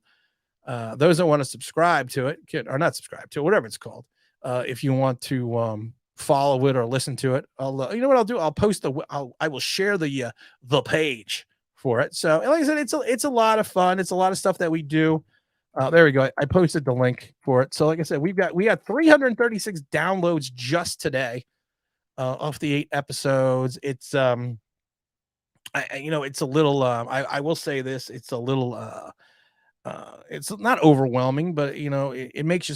subscribe to it, or not subscribe to it, whatever it's called. If you want to follow it or listen to it, you know what I'll do? I'll post I will share the page for it. So like I said, it's a lot of fun. It's a lot of stuff that we do. There we go. I posted the link for it. So like I said, we got 336 downloads just today. Off the 8 episodes. It's it's a little I will say this, it's a little it's not overwhelming, but it makes you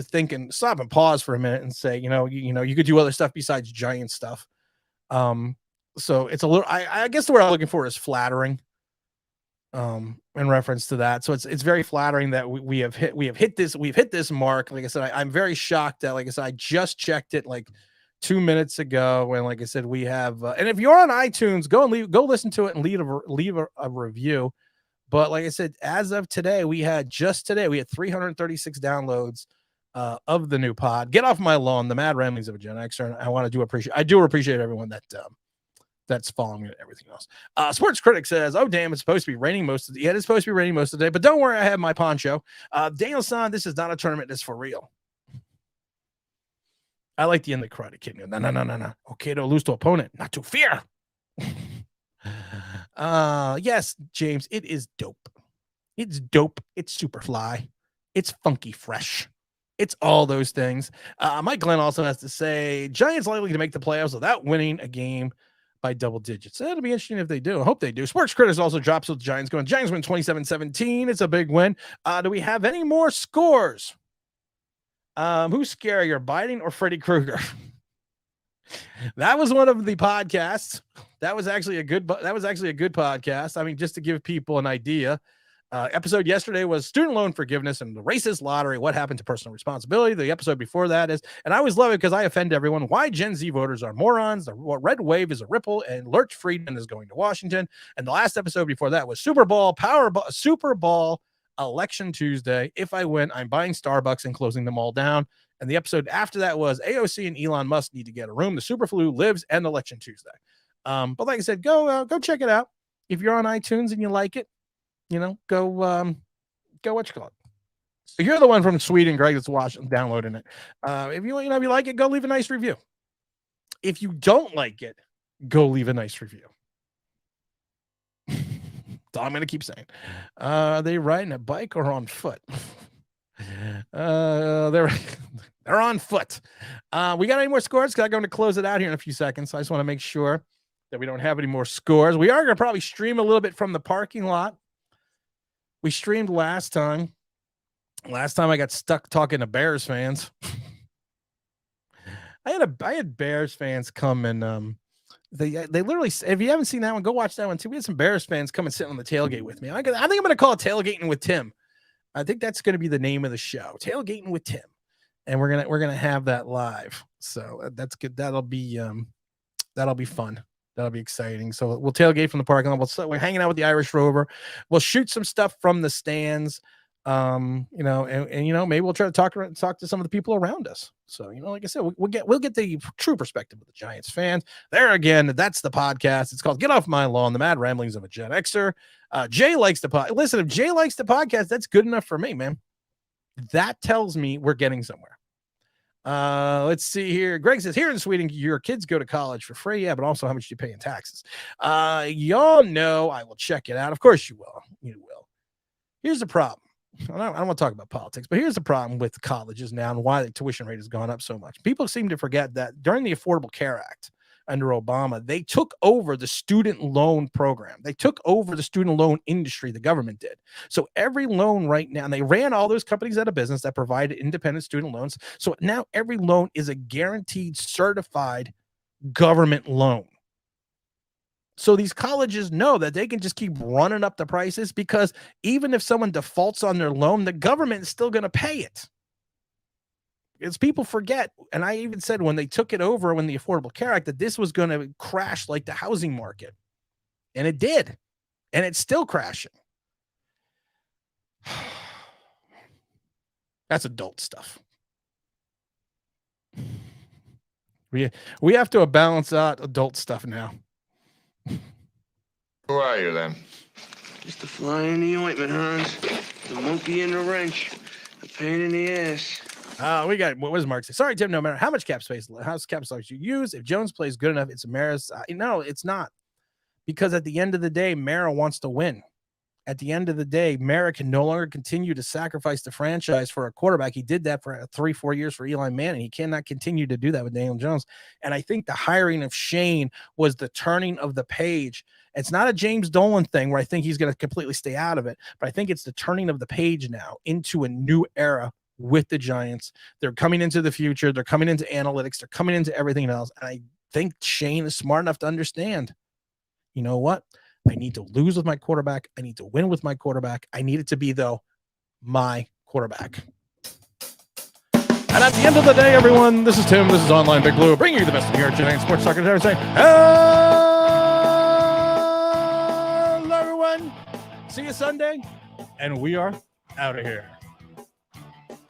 think and stop and pause for a minute and say, you could do other stuff besides Giant stuff. So it's a little, I guess the word I'm looking for is flattering. In reference to that. So it's very flattering that we have hit this mark. Like I said, I'm very shocked that, like I said, I just checked it like 2 minutes ago, and like I said, we have and if you're on iTunes, go listen to it and leave a review. But like I said, as of today, we had 336 downloads of the new pod. Get Off My Lawn, The Mad Ramblings of a Gen Xer. And I do appreciate everyone that's following it and everything else. Sports Critic says, oh damn, it's supposed to be raining most of the it's supposed to be raining most of the day, but don't worry, I have my poncho. Daniel-san, this is not a tournament, it's for real. I like the end of the Karate Kid. No. Okay to lose to opponent, not to fear. Yes, James, it is dope. It's dope. It's super fly. It's funky fresh. It's all those things. Mike Glenn also has to say, Giants likely to make the playoffs without winning a game by double digits. That'll be interesting if they do. I hope they do. Sports Critics also drops with the Giants going. Giants win 27-17. It's a big win. Do we have any more scores? Who's scarier, Biden or Freddy Krueger? That was one of the podcasts. That was actually a good podcast. I mean, just to give people an idea, episode yesterday was student loan forgiveness and the racist lottery. What happened to personal responsibility? The episode before that is, and I always love it because I offend everyone, why Gen Z voters are morons. The red wave is a ripple, and Lurch Friedman is going to Washington. And the last episode before that was Super Bowl Election Tuesday. If I win, I'm buying Starbucks and closing them all down. And the episode after that was AOC and Elon Musk need to get a room. The super flu lives, and Election Tuesday. But like I said, go check it out. If you're on iTunes and you like it, go what you call it. So you're the one from Sweden, Greg, that's downloading it. If you like it, go leave a nice review. If you don't like it, go leave a nice review. That's all I'm going to keep saying. Are they riding a bike or on foot? They're on foot. We got any more scores? Because I'm going to close it out here in a few seconds. So I just want to make sure that we don't have any more scores. We are going to probably stream a little bit from the parking lot. We streamed last time. Last time I got stuck talking to Bears fans. I had Bears fans come and they literally, if you haven't seen that one, go watch that one too. We had some Bears fans come and sit on the tailgate with me. I think I'm going to call it Tailgating with Tim. I think that's going to be the name of the show, Tailgating with Tim, and we're gonna have that live. So that's good. That'll be fun. That'll be exciting. So we'll tailgate from the parking lot. We're hanging out with the Irish Rover. We'll shoot some stuff from the stands. And maybe we'll try to talk to some of the people around us. So, like I said, we'll get the true perspective of the Giants fans. There again, that's the podcast. It's called Get Off My Lawn, the Mad Ramblings of a Gen Xer. Jay likes the listen, if Jay likes the podcast, that's good enough for me, man. That tells me we're getting somewhere. Let's see here. Greg says, here in Sweden, your kids go to college for free. Yeah, but also how much do you pay in taxes? Y'all know I will check it out. Of course you will. You will. Here's the problem. I don't want to talk about politics, but here's the problem with colleges now and why the tuition rate has gone up so much. People seem to forget that during the Affordable Care Act under Obama, they took over the student loan program. They took over the student loan industry. The government did. So every loan right now, and they ran all those companies out of business that provided independent student loans. So now every loan is a guaranteed, certified government loan. So these colleges know that they can just keep running up the prices because even if someone defaults on their loan, the government is still going to pay it. Because people forget, and I even said when they took it over, when the Affordable Care Act, that this was going to crash like the housing market. And it did. And it's still crashing. That's adult stuff. We have to balance out adult stuff now. Who are you, then? Just the fly in the ointment, Hans. The monkey in the wrench. A pain in the ass. We got, what was Mark say? Sorry, Tim, no matter how much cap space you use, if Jones plays good enough, it's a Mara's. No, it's not. Because at the end of the day, Mara wants to win. At the end of the day, Mara can no longer continue to sacrifice the franchise for a quarterback. He did that for 3-4 years for Eli Manning. He cannot continue to do that with Daniel Jones. And I think the hiring of Shane was the turning of the page. It's not a James Dolan thing where I think he's going to completely stay out of it, but I think it's the turning of the page now into a new era with the Giants. They're coming into the future. They're coming into analytics. They're coming into everything else. And I think Shane is smart enough to understand, you know what? I need to lose with my quarterback. I need to win with my quarterback. I need it to be, though, my quarterback. And at the end of the day, everyone, this is Tim. This is Online Big Blue, bringing you the best of New York Giants sports talk. Hello, everyone. See you Sunday. And we are out of here.